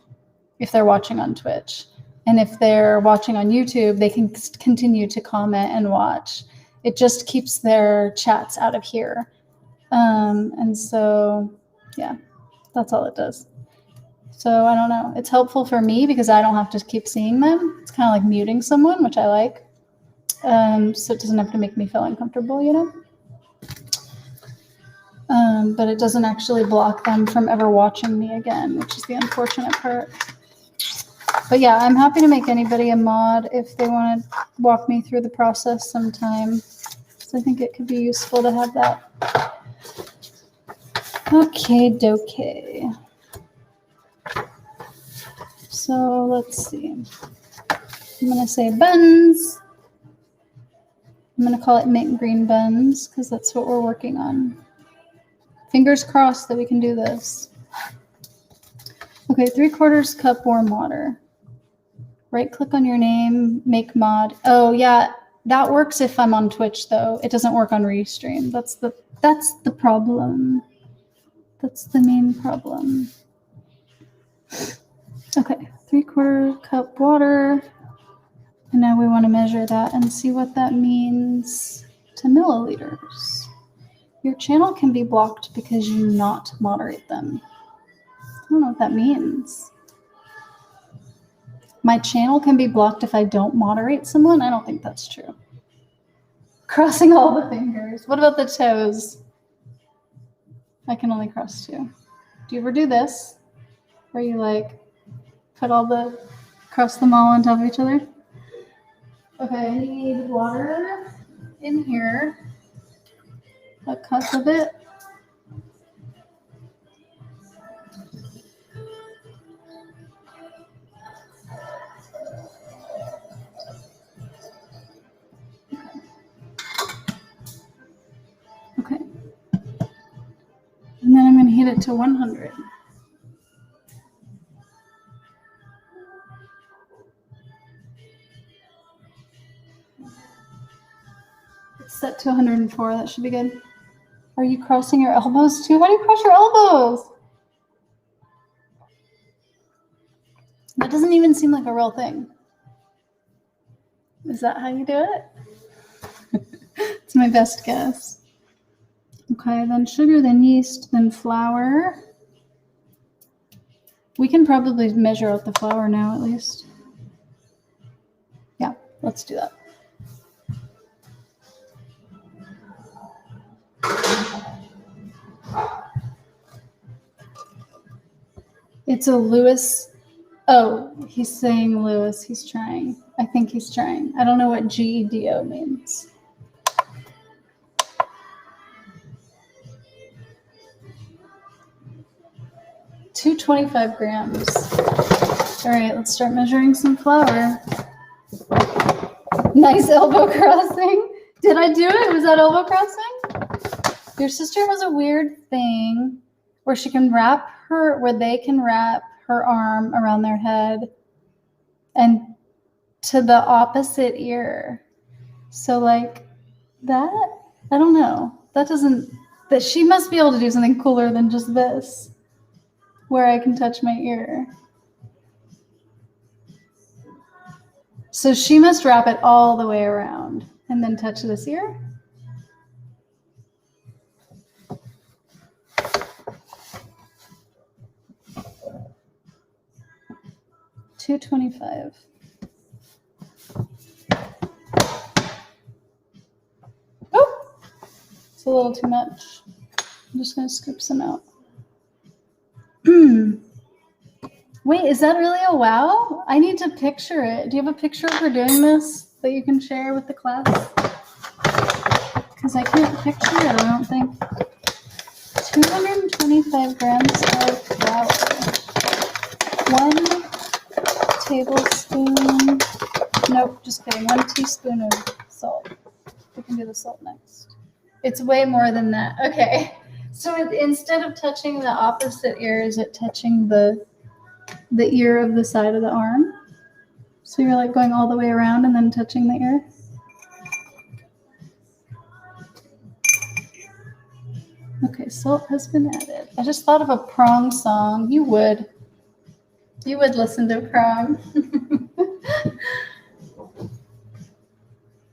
if they're watching on Twitch. And if they're watching on YouTube, they can continue to comment and watch. It just keeps their chats out of here. And so, yeah, that's all it does. So I don't know. It's helpful for me because I don't have to keep seeing them. It's kind of like muting someone, which I like. So it doesn't have to make me feel uncomfortable, you know? But it doesn't actually block them from ever watching me again, which is the unfortunate part. But yeah, I'm happy to make anybody a mod if they want to walk me through the process sometime. So I think it could be useful to have that. Okay, dokie. So let's see. I'm going to say buns. I'm going to call it mint green buns because that's what we're working on. Fingers crossed that we can do this. Okay, 3/4 cup warm water. Right click on your name, make mod. Oh yeah, that works if I'm on Twitch though. It doesn't work on Restream. That's the problem. That's the main problem. Okay, 3/4 cup water. And now we want to measure that and see what that means to milliliters. Your channel can be blocked because you not moderate them. I don't know what that means. My channel can be blocked if I don't moderate someone? I don't think that's true. Crossing all the fingers. What about the toes? I can only cross 2. Do you ever do this? Where you like cross them all on top of each other? Okay, I need water in here. A cup of it. Okay. And then I'm going to heat it to 100. It's set to 104. That should be good. Are you crossing your elbows too? How do you cross your elbows? That doesn't even seem like a real thing. Is that how you do it? It's my best guess. Okay, then sugar, then yeast, then flour. We can probably measure out the flour now at least. Yeah, let's do that. It's a Lewis. Oh, he's saying Lewis. He's trying. I think he's trying. I don't know what GEDO means. $225 grams. All right, let's start measuring some flour. Nice elbow crossing. Did I do it? Was that elbow crossing? Your sister has a weird thing where they can wrap her arm around their head and to the opposite ear. So like that, I don't know. That she must be able to do something cooler than just this, where I can touch my ear. So she must wrap it all the way around and then touch this ear. $225. Oh, it's a little too much. I'm just going to scoop some out. Wait, is that really a wow? I need to picture it. Do you have a picture of her doing this that you can share with the class? Because I can't picture it, I don't think. 225 grams of flour. 1 tablespoon. Nope, just kidding. 1 teaspoon of salt. We can do the salt next. It's way more than that. Okay. So instead of touching the opposite ear, is it touching the ear of the side of the arm? So you're like going all the way around and then touching the ear? Okay, salt has been added. I just thought of a prong song. You would listen to prong.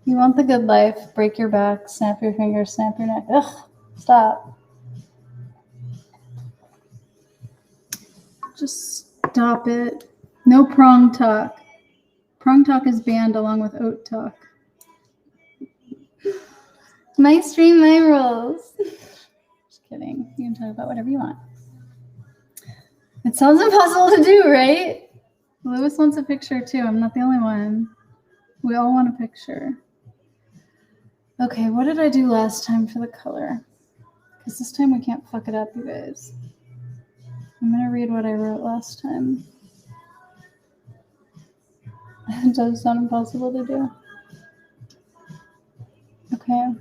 You want the good life, break your back, snap your fingers, snap your neck. Ugh, stop. Just stop it. No prong talk. Prong talk is banned along with oat talk. My stream, my rules. Just kidding. You can talk about whatever you want. It sounds impossible to do, right? Lewis wants a picture too. I'm not the only one. We all want a picture. Okay, what did I do last time for the color? Because this time we can't fuck it up, you guys. I'm going to read what I wrote last time. It does sound impossible to do. Okay.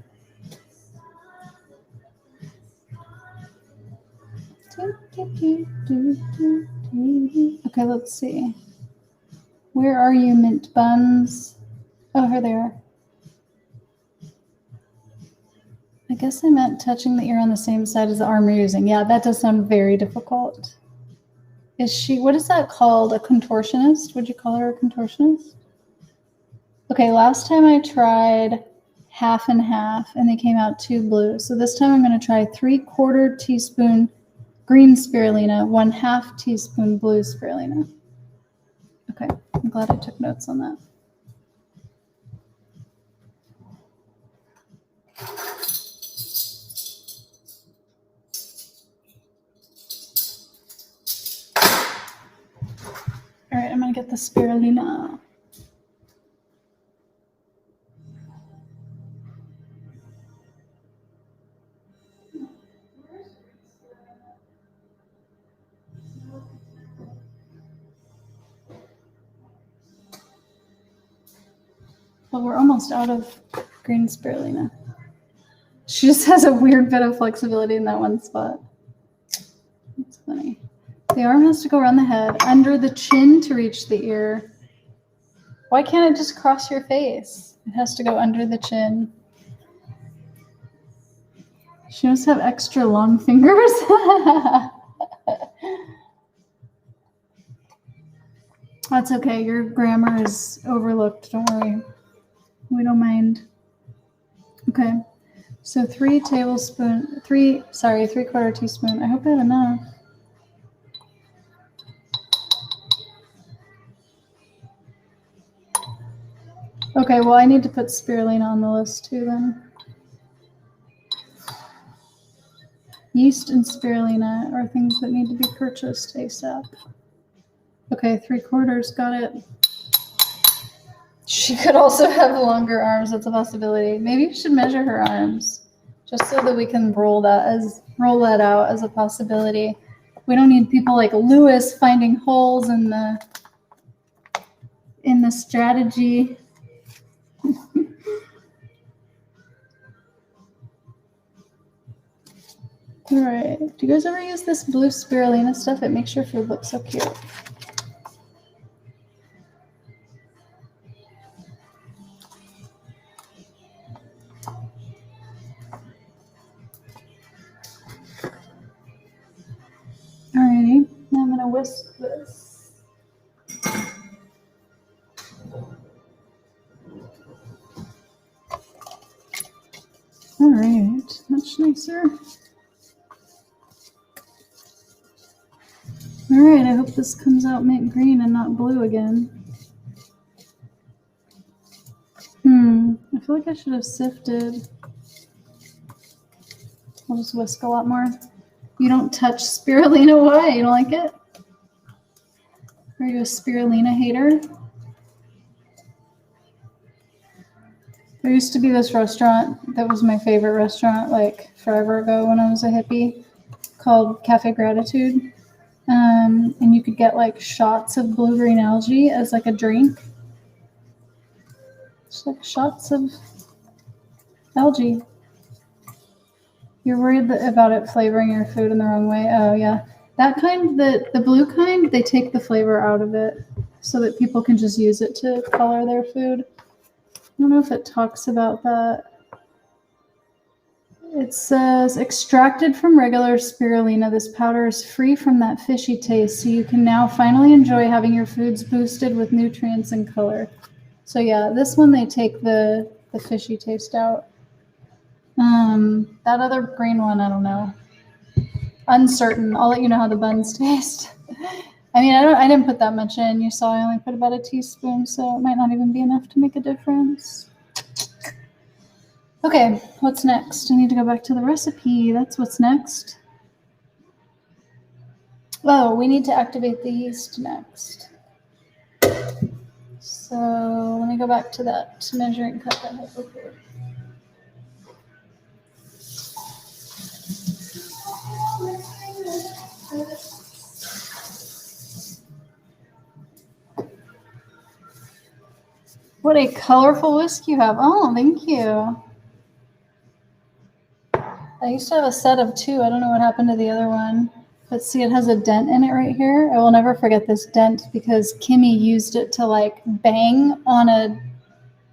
Okay, let's see. Where are you, mint buns? Oh, here they are. I guess I meant touching the ear on the same side as the arm you're using. Yeah, that does sound very difficult. Is she, what is that called? A contortionist? Would you call her a contortionist? Okay, last time I tried half and half and they came out too blue. So this time I'm going to try 3/4 teaspoon green spirulina, 1/2 teaspoon blue spirulina. Okay, I'm glad I took notes on that. All right, I'm going to get the spirulina. Well, we're almost out of green spirulina. She just has a weird bit of flexibility in that one spot. That's funny. The arm has to go around the head, under the chin to reach the ear. Why can't it just cross your face? It has to go under the chin. She must have extra long fingers. That's okay. Your grammar is overlooked. Don't worry. We don't mind. Okay. So 3/4 teaspoon. I hope I had enough. Okay, well, I need to put spirulina on the list too then. Yeast and spirulina are things that need to be purchased ASAP. Okay, 3/4, got it. She could also have longer arms. That's a possibility. Maybe we should measure her arms just so that we can roll that out as a possibility. We don't need people like Lewis finding holes in the strategy. All right. Do you guys ever use this blue spirulina stuff? It makes your food look so cute. Alrighty, now I'm gonna whisk this. Alright, much nicer. Alright, I hope this comes out mint green and not blue again. I feel like I should have sifted. I'll just whisk a lot more. You don't touch spirulina? Why? You don't like it? Are you a spirulina hater? There used to be this restaurant that was my favorite restaurant like forever ago when I was a hippie called Cafe Gratitude. And you could get like shots of blue-green algae as like a drink. Just like shots of algae. You're worried about it flavoring your food in the wrong way? Oh, yeah. That kind, the blue kind, they take the flavor out of it so that people can just use it to color their food. I don't know if it talks about that. It says, extracted from regular spirulina, this powder is free from that fishy taste, so you can now finally enjoy having your foods boosted with nutrients and color. So yeah, this one they take the fishy taste out. That other green one, I don't know. Uncertain. I'll let you know how the buns taste. I mean, I didn't put that much in. You saw I only put about a teaspoon, so it might not even be enough to make a difference. Okay, what's next? I need to go back to the recipe. That's what's next. Oh, we need to activate the yeast next. So let me go back to that measuring cup I had before. What a colorful whisk you have. Oh, thank you. I used to have a set of 2. I don't know what happened to the other one. But see, it has a dent in it right here. I will never forget this dent because Kimmy used it to like bang on a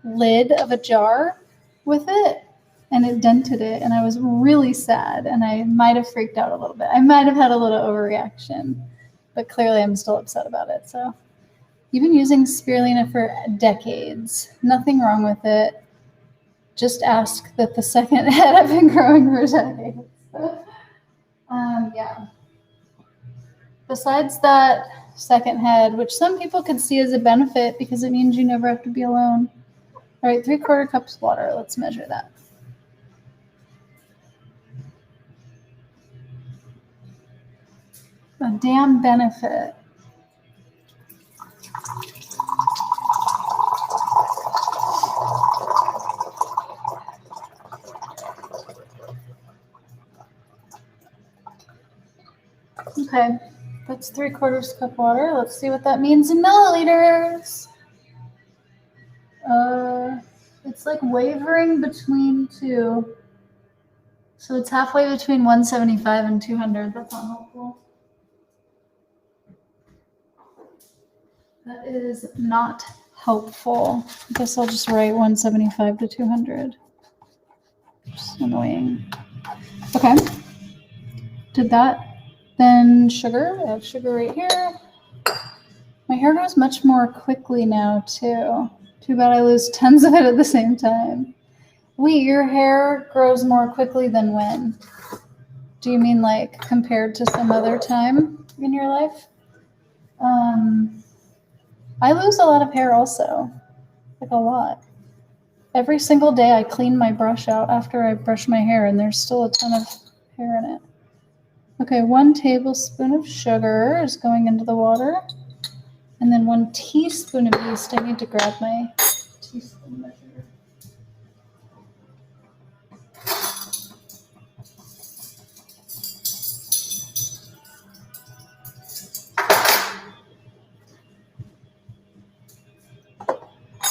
lid of a jar with it, and it dented it, and I was really sad, and I might have freaked out a little bit. I might have had a little overreaction, but clearly I'm still upset about it. So you've been using spirulina for decades. Nothing wrong with it. Just ask that the second head I've been growing for decades. Yeah. Besides that second head, which some people could see as a benefit because it means you never have to be alone. All right, 3/4 cups water. Let's measure that. A damn benefit. Okay, that's 3/4 cup water. Let's see what that means in milliliters. It's like wavering between two. So it's halfway between 175 and 200. That's not helpful. That is not helpful. I guess I'll just write 175 to 200. Just annoying. Okay. Did that. Then sugar. I have sugar right here. My hair grows much more quickly now, too. Too bad I lose tons of it at the same time. Wait, your hair grows more quickly than when? Do you mean like compared to some other time in your life? I lose a lot of hair also. Like a lot. Every single day I clean my brush out after I brush my hair, and there's still a ton of hair in it. Okay, 1 tablespoon of sugar is going into the water. And then 1 teaspoon of yeast. I need to grab my teaspoon measure.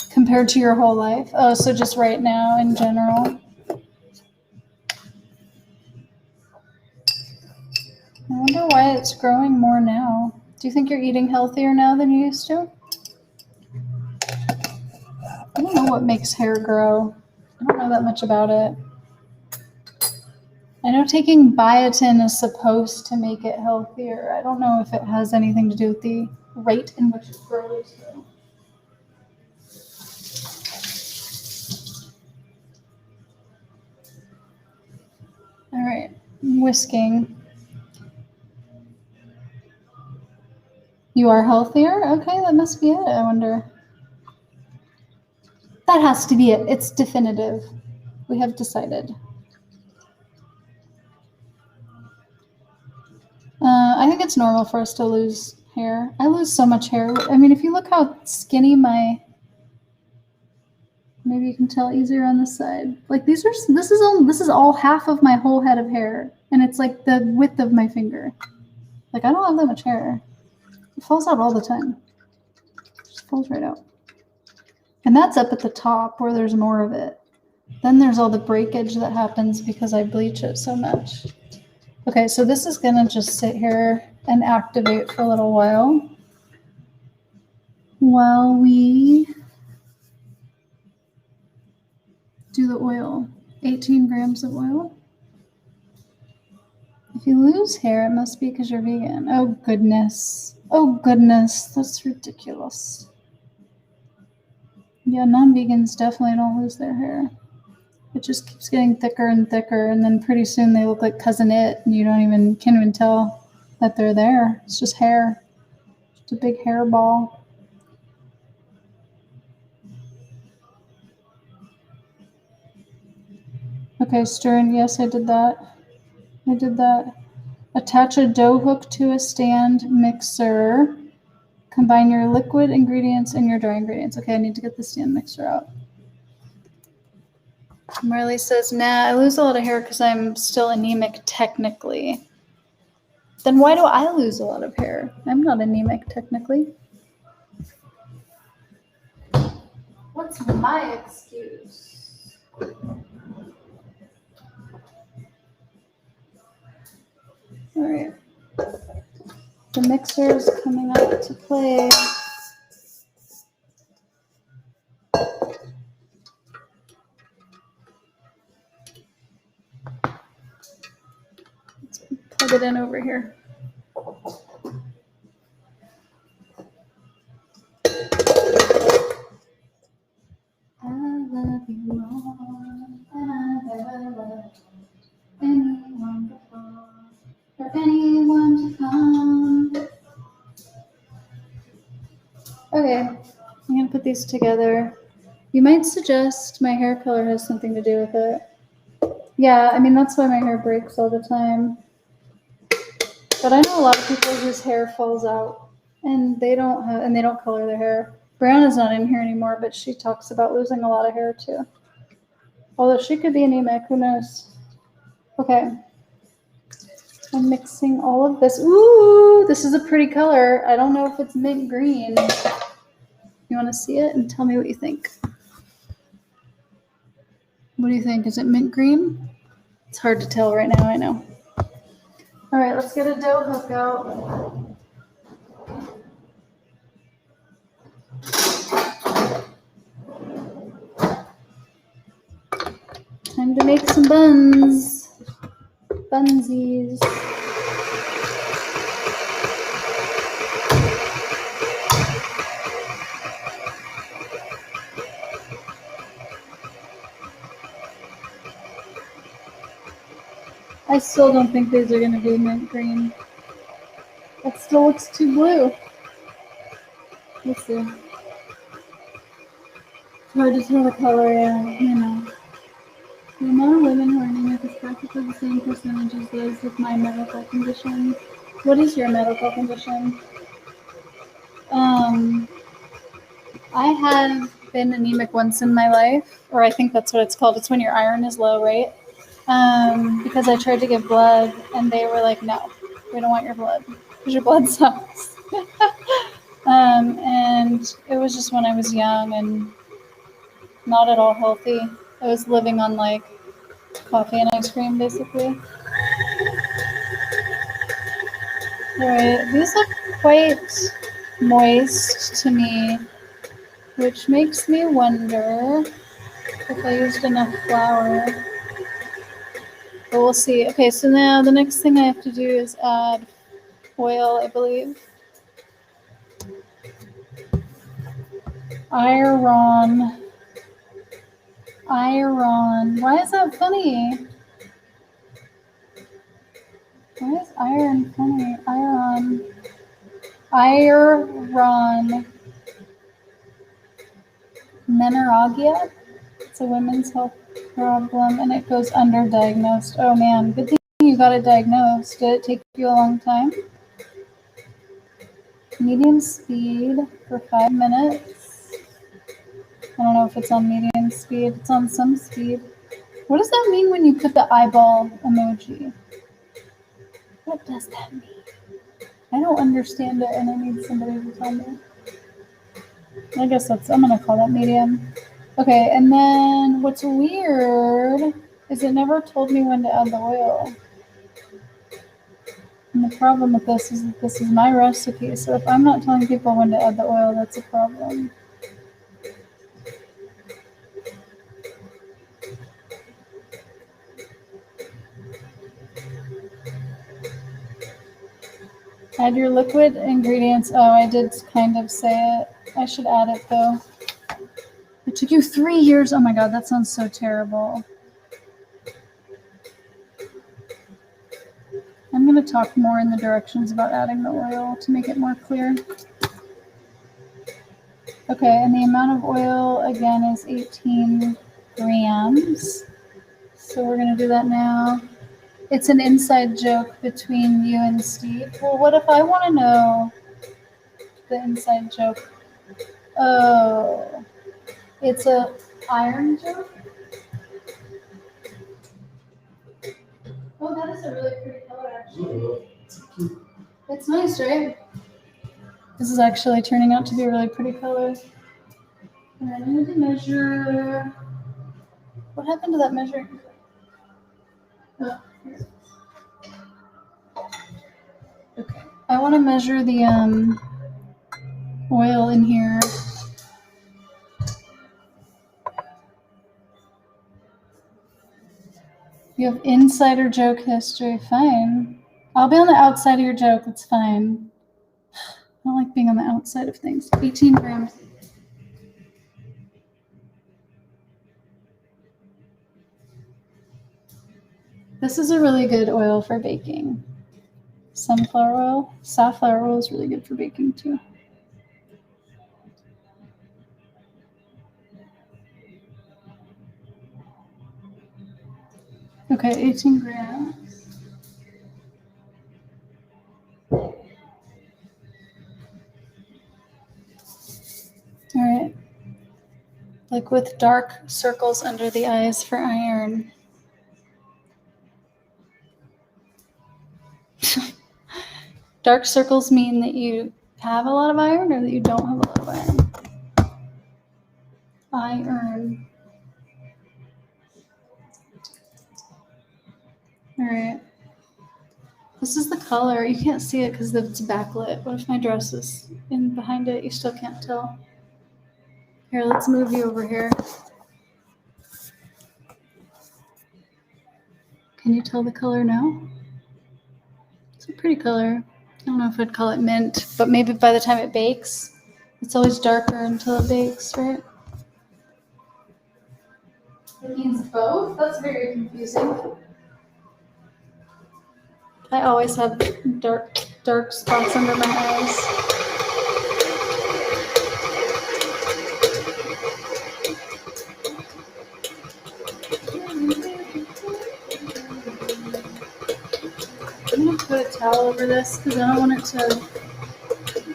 Compared to your whole life? Oh, so just right now in general. I wonder why it's growing more now. Do you think you're eating healthier now than you used to? I don't know what makes hair grow. I don't know that much about it. I know taking biotin is supposed to make it healthier. I don't know if it has anything to do with the rate in which it grows, though. All right, whisking. You are healthier? Okay, that must be it, I wonder. That has to be it. It's definitive. We have decided. I think it's normal for us to lose hair. I lose so much hair. I mean, if you look how skinny maybe you can tell easier on this side. Like this is all half of my whole head of hair, and it's like the width of my finger. Like I don't have that much hair. It falls out all the time. It just falls right out. And that's up at the top where there's more of it. Then there's all the breakage that happens because I bleach it so much. Okay, so this is gonna just sit here and activate for a little while we do the oil. 18 grams of oil. If you lose hair, it must be because you're vegan. Oh goodness. Oh goodness, that's ridiculous. Yeah, non-vegans definitely don't lose their hair. It just keeps getting thicker and thicker, and then pretty soon they look like Cousin It, and you can't even tell that they're there. It's just hair. Just a big hair ball. Okay, stirring. Yes, I did that. Attach a dough hook to a stand mixer. Combine your liquid ingredients and your dry ingredients. Okay, I need to get the stand mixer out. Marley says, nah, I lose a lot of hair because I'm still anemic technically. Then why do I lose a lot of hair? I'm not anemic technically. What's my excuse? All right. The mixer is coming up to play. Let's plug it in over here. I love you more than I've ever loved anyone before, or anyone to come. Okay, I'm gonna put these together. You might suggest my hair color has something to do with it. Yeah, I mean, that's why my hair breaks all the time. But I know a lot of people whose hair falls out and they don't color their hair. Brianna's not in here anymore, but she talks about losing a lot of hair too. Although she could be anemic, who knows? Okay. I'm mixing all of this. Ooh, this is a pretty color. I don't know if it's mint green. You want to see it and tell me what you think? What do you think? Is it mint green? It's hard to tell right now, I know. All right, let's get a dough hook out. Time to make some buns. Bunsies. I still don't think these are going to be mint green. That still looks too blue. Let's see. It's hard to tell the color, yeah, you know. The amount of women who are anemic is practically the same percentage as those with my medical condition. What is your medical condition? I have been anemic once in my life, or I think that's what it's called. It's when your iron is low, right? Because I tried to give blood, and they were like, no, we don't want your blood, because your blood sucks. And it was just when I was young and not at all healthy. I was living on like coffee and ice cream, basically. Alright, these look quite moist to me, which makes me wonder if I used enough flour. But we'll see. Okay, so now the next thing I have to do is add oil, I believe. Iron. Why is that funny? Why is iron funny? Iron. Menorrhagia. It's a women's health problem, and it goes underdiagnosed. Oh man, good thing you got it diagnosed. Did it take you a long time? Medium speed for 5 minutes. I don't know if it's on medium speed. It's on some speed. What does that mean when you put the eyeball emoji? What does that mean? I don't understand it, and I need somebody to tell me. I guess I'm gonna call that medium. Okay, and then what's weird is it never told me when to add the oil. And the problem with this is that this is my recipe, so if I'm not telling people when to add the oil, that's a problem. Add your liquid ingredients. Oh, I did kind of say it. I should add it though. It took you 3 years. Oh my god, that sounds so terrible. I'm going to talk more in the directions about adding the oil to make it more clear. Okay, and the amount of oil again is 18 grams. So we're going to do that now. It's an inside joke between you and Steve. Well, what if I want to know the inside joke? Oh, it's a iron joke? Oh, that is a really pretty color, actually. It's nice, right? This is actually turning out to be a really pretty color. And I need to measure. What happened to that measuring? Oh, here. Okay, I want to measure the oil in here. You have insider joke history. Fine. I'll be on the outside of your joke. That's fine. I don't like being on the outside of things. 18 grams. This is a really good oil for baking. Sunflower oil. Safflower oil is really good for baking too. Okay, 18 grams. All right. Like with dark circles under the eyes for iron. Dark circles mean that you have a lot of iron or that you don't have a lot of iron? Iron. All right. This is the color. You can't see it because it's backlit. What if my dress is in behind it? You still can't tell. Here, let's move you over here. Can you tell the color now? It's a pretty color. I don't know if I'd call it mint, but maybe by the time it bakes, it's always darker until it bakes, right? It means both? That's very confusing. I always have dark spots under my eyes. I'm gonna put a towel over this because I don't want it to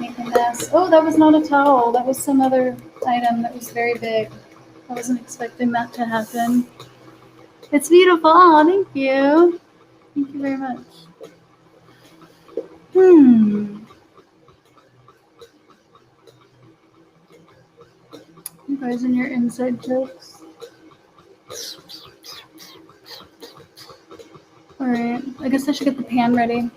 make a mess. Oh, that was not a towel. That was some other item that was very big. I wasn't expecting that to happen. It's beautiful. Oh, thank you. Thank you very much. You guys and your inside jokes. All right. I guess I should get the pan ready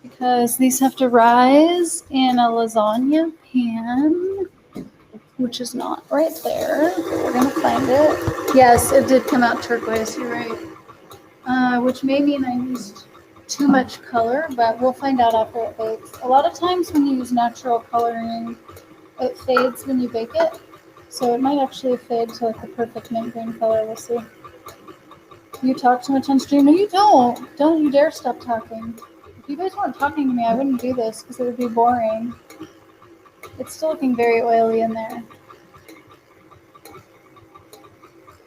because these have to rise in a lasagna pan, which is not right there. We're gonna find it. Yes, it did come out turquoise. You're right. Which may mean I used too much color, but we'll find out after it bakes. A lot of times when you use natural coloring, it fades when you bake it. So it might actually fade to like the perfect mint green color. We'll see. You talk too much on stream. No, you don't. Don't you dare stop talking. If you guys weren't talking to me, I wouldn't do this because it would be boring. It's still looking very oily in there.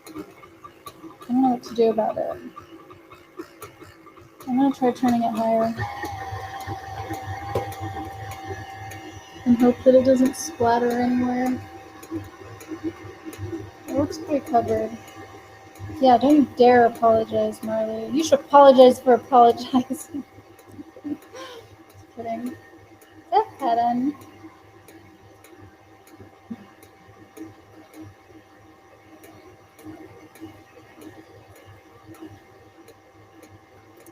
I don't know what to do about it. I'm going to try turning it higher and hope that it doesn't splatter anywhere. It looks pretty covered. Yeah, don't you dare apologize, Marley. You should apologize for apologizing. Just kidding. Just kidding.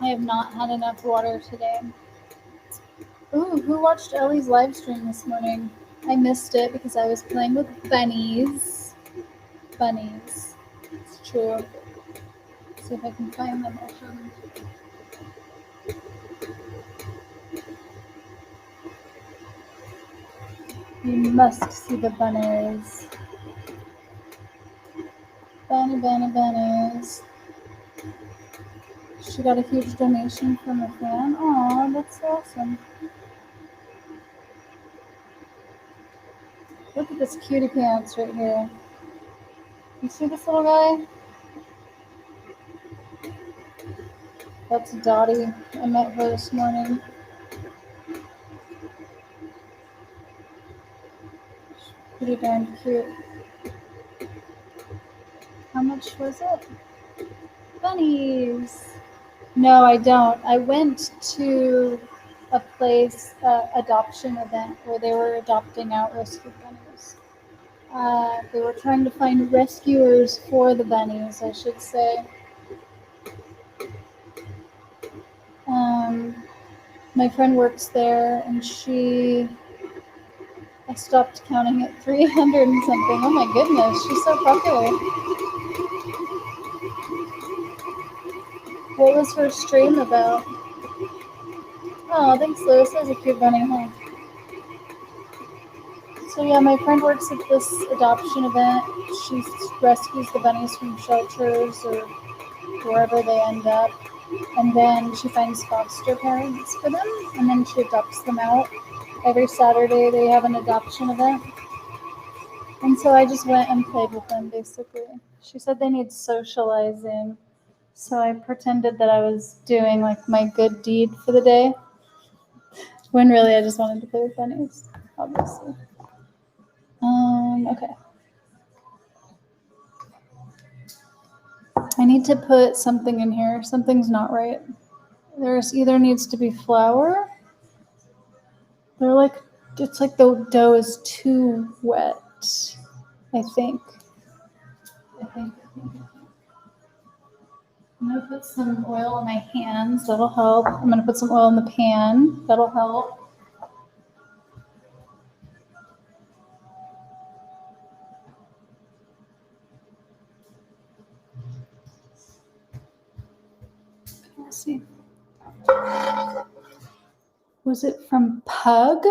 I have not had enough water today. Ooh, who watched Ellie's live stream this morning? I missed it because I was playing with bunnies. Bunnies. It's true. Let's see if I can find them. I'll show them. You must see the bunnies. Bunnies. She got a huge donation from a fan. Aw, that's so awesome. Look at this cutie pants right here. You see this little guy? That's Dottie. I met her this morning. She's pretty darn cute. How much was it? Bunnies. No, I don't. I went to a place, adoption event where they were adopting out rescued bunnies. They were trying to find rescuers for the bunnies, I should say. My friend works there, and I stopped counting at 300 and something. Oh my goodness, she's so popular. What was her stream about? Oh, thanks, Lewis. That was a cute bunny, huh? So yeah, my friend works at this adoption event. She rescues the bunnies from shelters or wherever they end up. And then she finds foster parents for them, and then she adopts them out. Every Saturday they have an adoption event. And so I just went and played with them, basically. She said they need socializing. So I pretended that I was doing like my good deed for the day, when really I just wanted to play with bunnies, obviously. Okay. I need to put something in here. Something's not right. There's either needs to be flour. It's like the dough is too wet, I think. I'm gonna put some oil on my hands. That'll help. I'm gonna put some oil in the pan. That'll help. Let's see. Was it from Pug?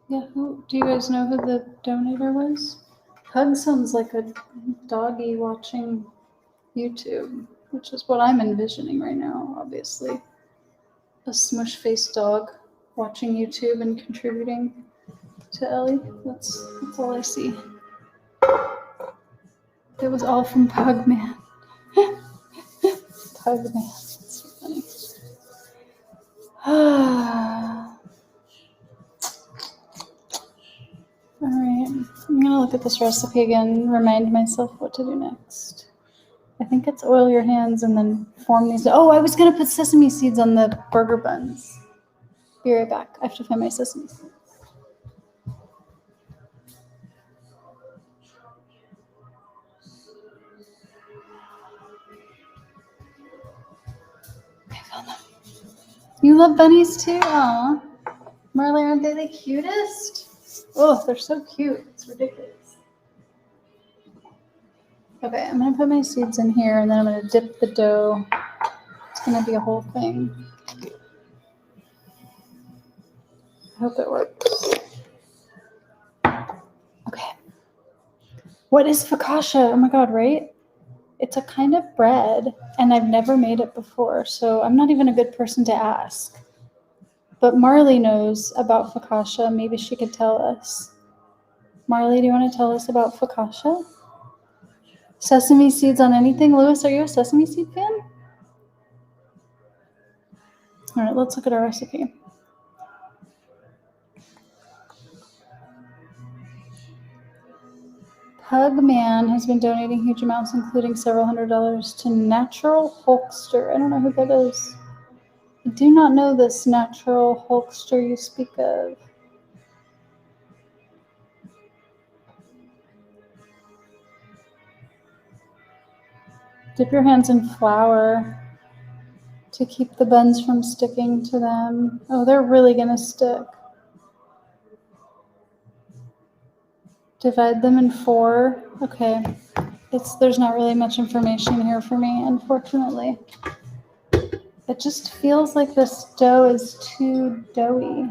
Yeah, do you guys know who the donator was? Pug sounds like a doggy watching YouTube, which is what I'm envisioning right now, obviously. A smush-faced dog watching YouTube and contributing to Ellie. That's all I see. It was all from Pugman. Pugman. That's so funny. Alright, I'm gonna look at this recipe again and remind myself what to do next. I think it's oil your hands and then form these. Oh, I was gonna put sesame seeds on the burger buns. Be right back. I have to find my sesame seeds. I found them. You love bunnies too? Aw. Marley, aren't they the cutest? Oh, they're so cute. It's ridiculous. Okay, I'm gonna put my seeds in here and then I'm gonna dip the dough. It's gonna be a whole thing. I hope it works. Okay. What is focaccia? Oh my god, right? It's a kind of bread, and I've never made it before, so I'm not even a good person to ask. But Marley knows about focaccia. Maybe she could tell us. Marley, do you want to tell us about focaccia? Sesame seeds on anything? Lewis, are you a sesame seed fan? All right, let's look at our recipe. Pugman has been donating huge amounts, including several $100s, to Natural Hulkster. I don't know who that is. I do not know this Natural Hulkster you speak of. Dip your hands in flour to keep the buns from sticking to them. Oh, they're really gonna stick. Divide them in 4. Okay. There's not really much information here for me, unfortunately. It just feels like this dough is too doughy.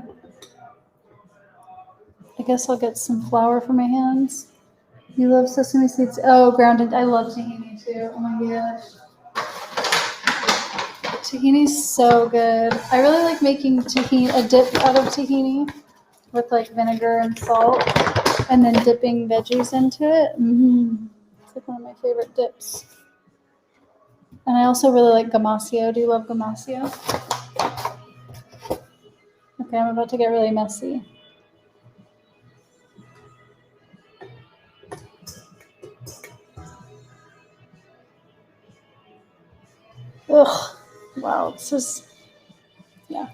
I guess I'll get some flour for my hands. You love sesame seeds? Oh, grounded. I love tahini too. Oh my gosh. Tahini's so good. I really like making tahini, a dip out of tahini with like vinegar and salt, and then dipping veggies into it. It's like one of my favorite dips. And I also really like gamasio. Do you love gamasio? Okay, I'm about to get really messy. Ugh. Wow, this is, yeah.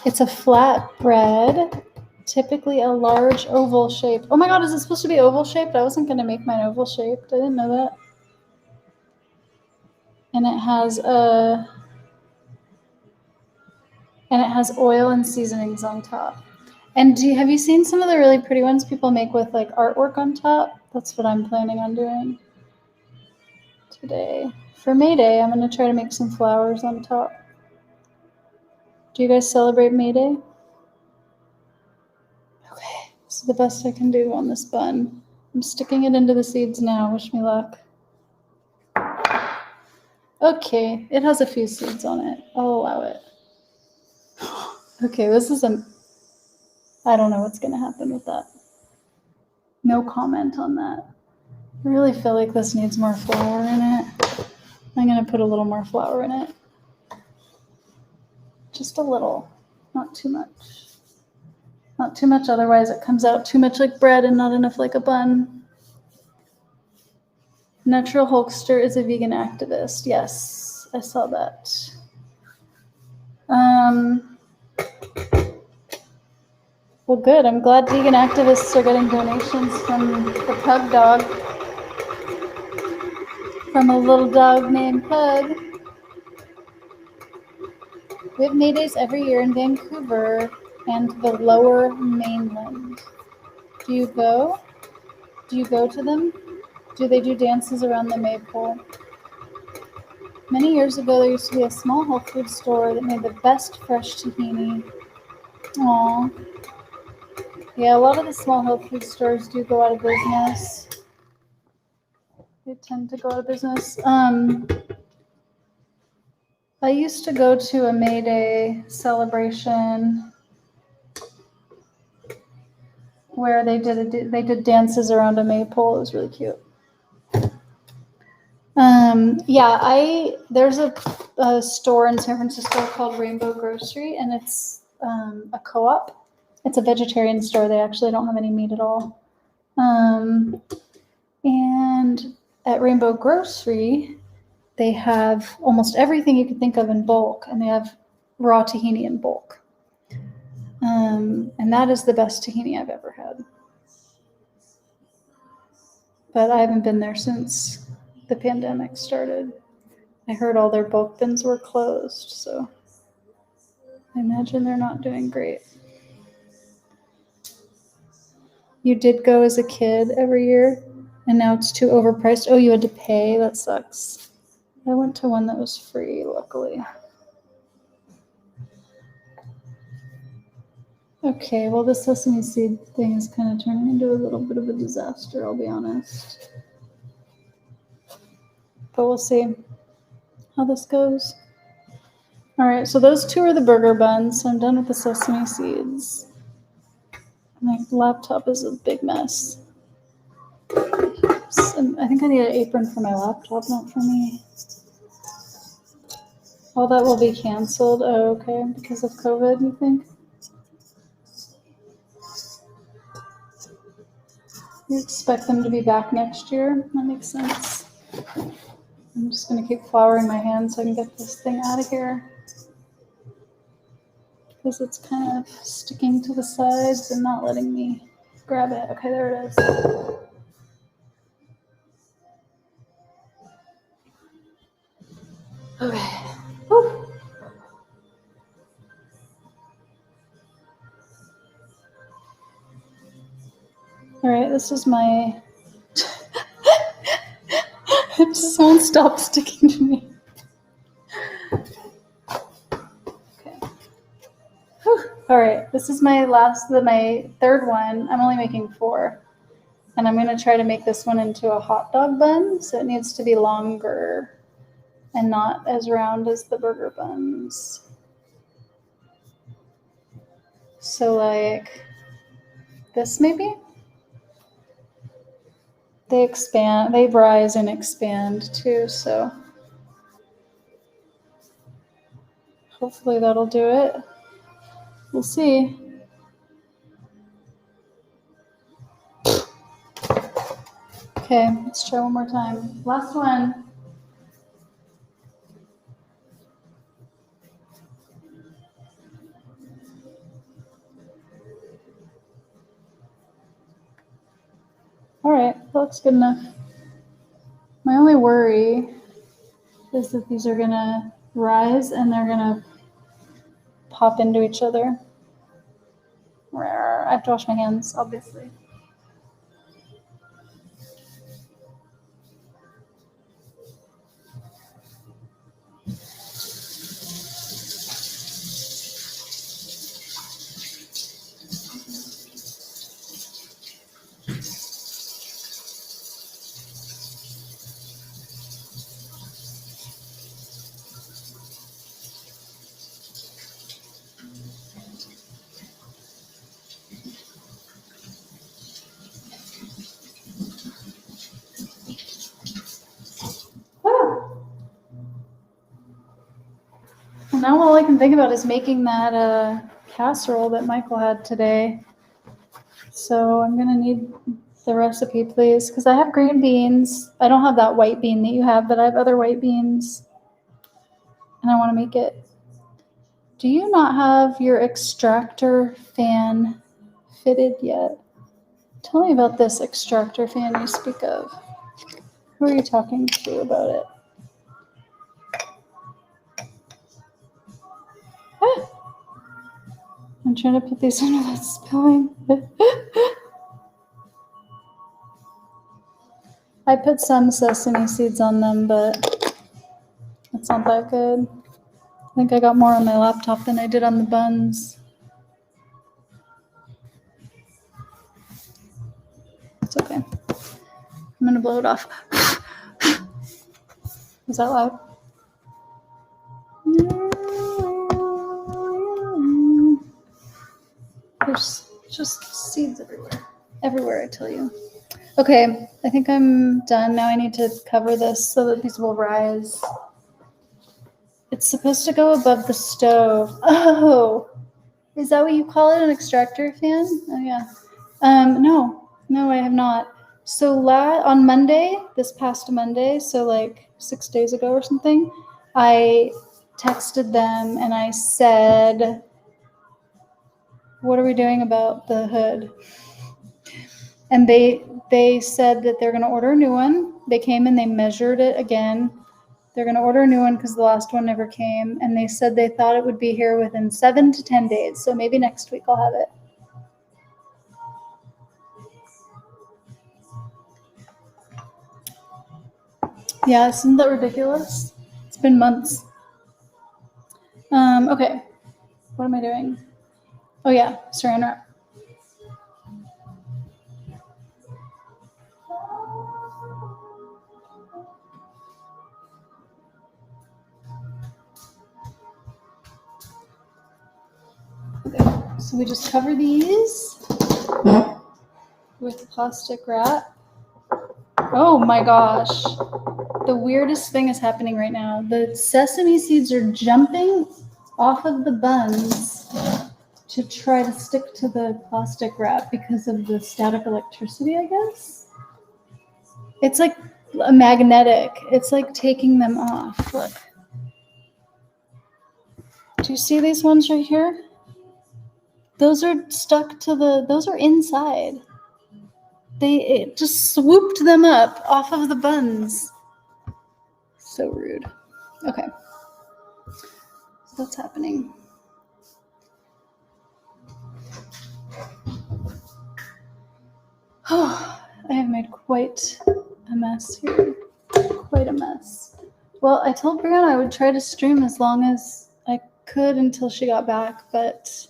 It's a flat bread, typically a large oval shape. Oh my god, is it supposed to be oval shaped? I wasn't going to make mine oval shaped. I didn't know that. and it has oil and seasonings on top. And have you seen some of the really pretty ones people make with like artwork on top? That's what I'm planning on doing today. For May Day, I'm going to try to make some flowers on top. Do you guys celebrate May Day? Okay, this is the best I can do on this bun. I'm sticking it into the seeds now. Wish me luck. Okay, it has a few seeds on it. I'll allow it. Okay, this is I don't know what's going to happen with that. No comment on that. I really feel like this needs more flour in it. I'm going to put a little more flour in it. Just a little, not too much. Not too much, otherwise it comes out too much like bread and not enough like a bun. Natural Hulkster is a vegan activist. Yes, I saw that. Well, good. I'm glad vegan activists are getting donations from the Pug Dog. From a little dog named Pug. We have May Days every year in Vancouver and the Lower Mainland. Do you go? Do you go to them? Do they do dances around the maypole? Many years ago, there used to be a small health food store that made the best fresh tahini. Aww. Yeah, a lot of the small health food stores do go out of business. They tend to go out of business. I used to go to a May Day celebration where they did dances around a maypole. It was really cute. Yeah, there's a store in San Francisco called Rainbow Grocery, and it's a co-op. It's a vegetarian store. They actually don't have any meat at all. And at Rainbow Grocery, they have almost everything you could think of in bulk, and they have raw tahini in bulk. And that is the best tahini I've ever had. But I haven't been there since the pandemic started. I heard all their bulk bins were closed, so I imagine they're not doing great. You did go as a kid every year, and now it's too overpriced. Oh, you had to pay? That sucks. I went to one that was free, luckily. Okay, well, the sesame seed thing is kind of turning into a little bit of a disaster, I'll be honest. But we'll see how this goes. All right, so those two are the burger buns. So I'm done with the sesame seeds. My laptop is a big mess. I think I need an apron for my laptop, not for me. All that will be canceled. Oh, okay, because of COVID, you think? You expect them to be back next year? That makes sense. I'm just going to keep flouring my hands so I can get this thing out of here. Because it's kind of sticking to the sides and not letting me grab it. Okay, there it is. Okay. Whew. All right, this is my... It just won't stop sticking to me. Okay. Whew. All right, this is my third one. I'm only making 4. And I'm going to try to make this one into a hot dog bun. So it needs to be longer and not as round as the burger buns. So like this maybe? They expand, they rise and expand too, so hopefully that'll do it. We'll see. Okay, let's try one more time. Last one. All right, that looks good enough. My only worry is that these are gonna rise and they're gonna pop into each other. I have to wash my hands, obviously. Now all I can think about is making that casserole that Michael had today. So I'm gonna need the recipe, please, because I have green beans. I don't have that white bean that you have, but I have other white beans, and I want to make it. Do you not have your extractor fan fitted yet? Tell me about this extractor fan you speak of. Who are you talking to about it? Ah! I'm trying to put these in without spilling. I put some sesame seeds on them, but it's not that good. I think I got more on my laptop than I did on the buns. It's okay. I'm gonna blow it off. Was that loud? There's just seeds everywhere. Everywhere, I tell you. Okay, I think I'm done. Now I need to cover this so that these will rise. It's supposed to go above the stove. Oh, is that what you call it, an extractor fan? Oh, yeah. No, I have not. So on Monday, this past Monday, so like 6 days ago or something, I texted them and I said, what are we doing about the hood? And they said that they're going to order a new one. They came and they measured it again. They're going to order a new one because the last one never came. And they said they thought it would be here within 7 to 10 days. So maybe next week I'll have it. Yeah, isn't that ridiculous? It's been months. Okay. What am I doing? Oh yeah, saran wrap. Okay, so we just cover these with plastic wrap. Oh my gosh. The weirdest thing is happening right now. The sesame seeds are jumping off of the buns to try to stick to the plastic wrap because of the static electricity, I guess. It's like a magnetic. It's like taking them off. Look. Do you see these ones right here? Those are stuck to those are inside. It just swooped them up off of the buns. So rude. Okay. So that's happening. Oh, I have made quite a mess here. Quite a mess. Well, I told Brianna I would try to stream as long as I could until she got back, but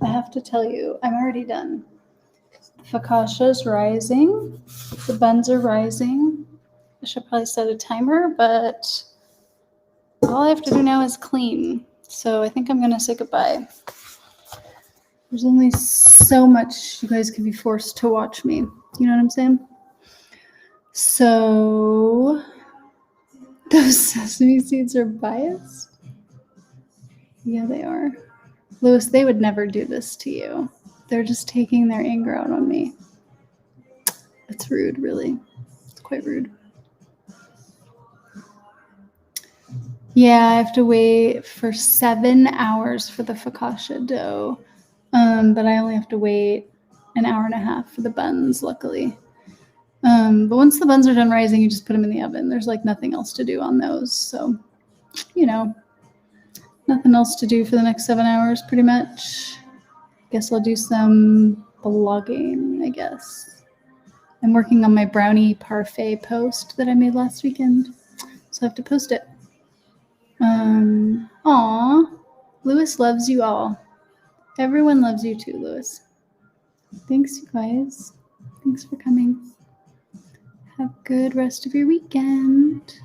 I have to tell you, I'm already done. The focaccia is rising. The buns are rising. I should probably set a timer, but all I have to do now is clean. So I think I'm going to say goodbye. There's only so much you guys can be forced to watch me. You know what I'm saying? So those sesame seeds are biased? Yeah, they are. Louis, they would never do this to you. They're just taking their anger out on me. It's rude, really. It's quite rude. Yeah, I have to wait for 7 hours for the focaccia dough. But I only have to wait an hour and a half for the buns, luckily. But once the buns are done rising, you just put them in the oven. There's like nothing else to do on those. So you know, nothing else to do for the next 7 hours, pretty much. Guess I'll do some blogging, I guess. I'm working on my brownie parfait post that I made last weekend, so I have to post it. Aw, Lewis loves you all. Everyone loves you too, Lewis. Thanks, you guys. Thanks for coming. Have a good rest of your weekend.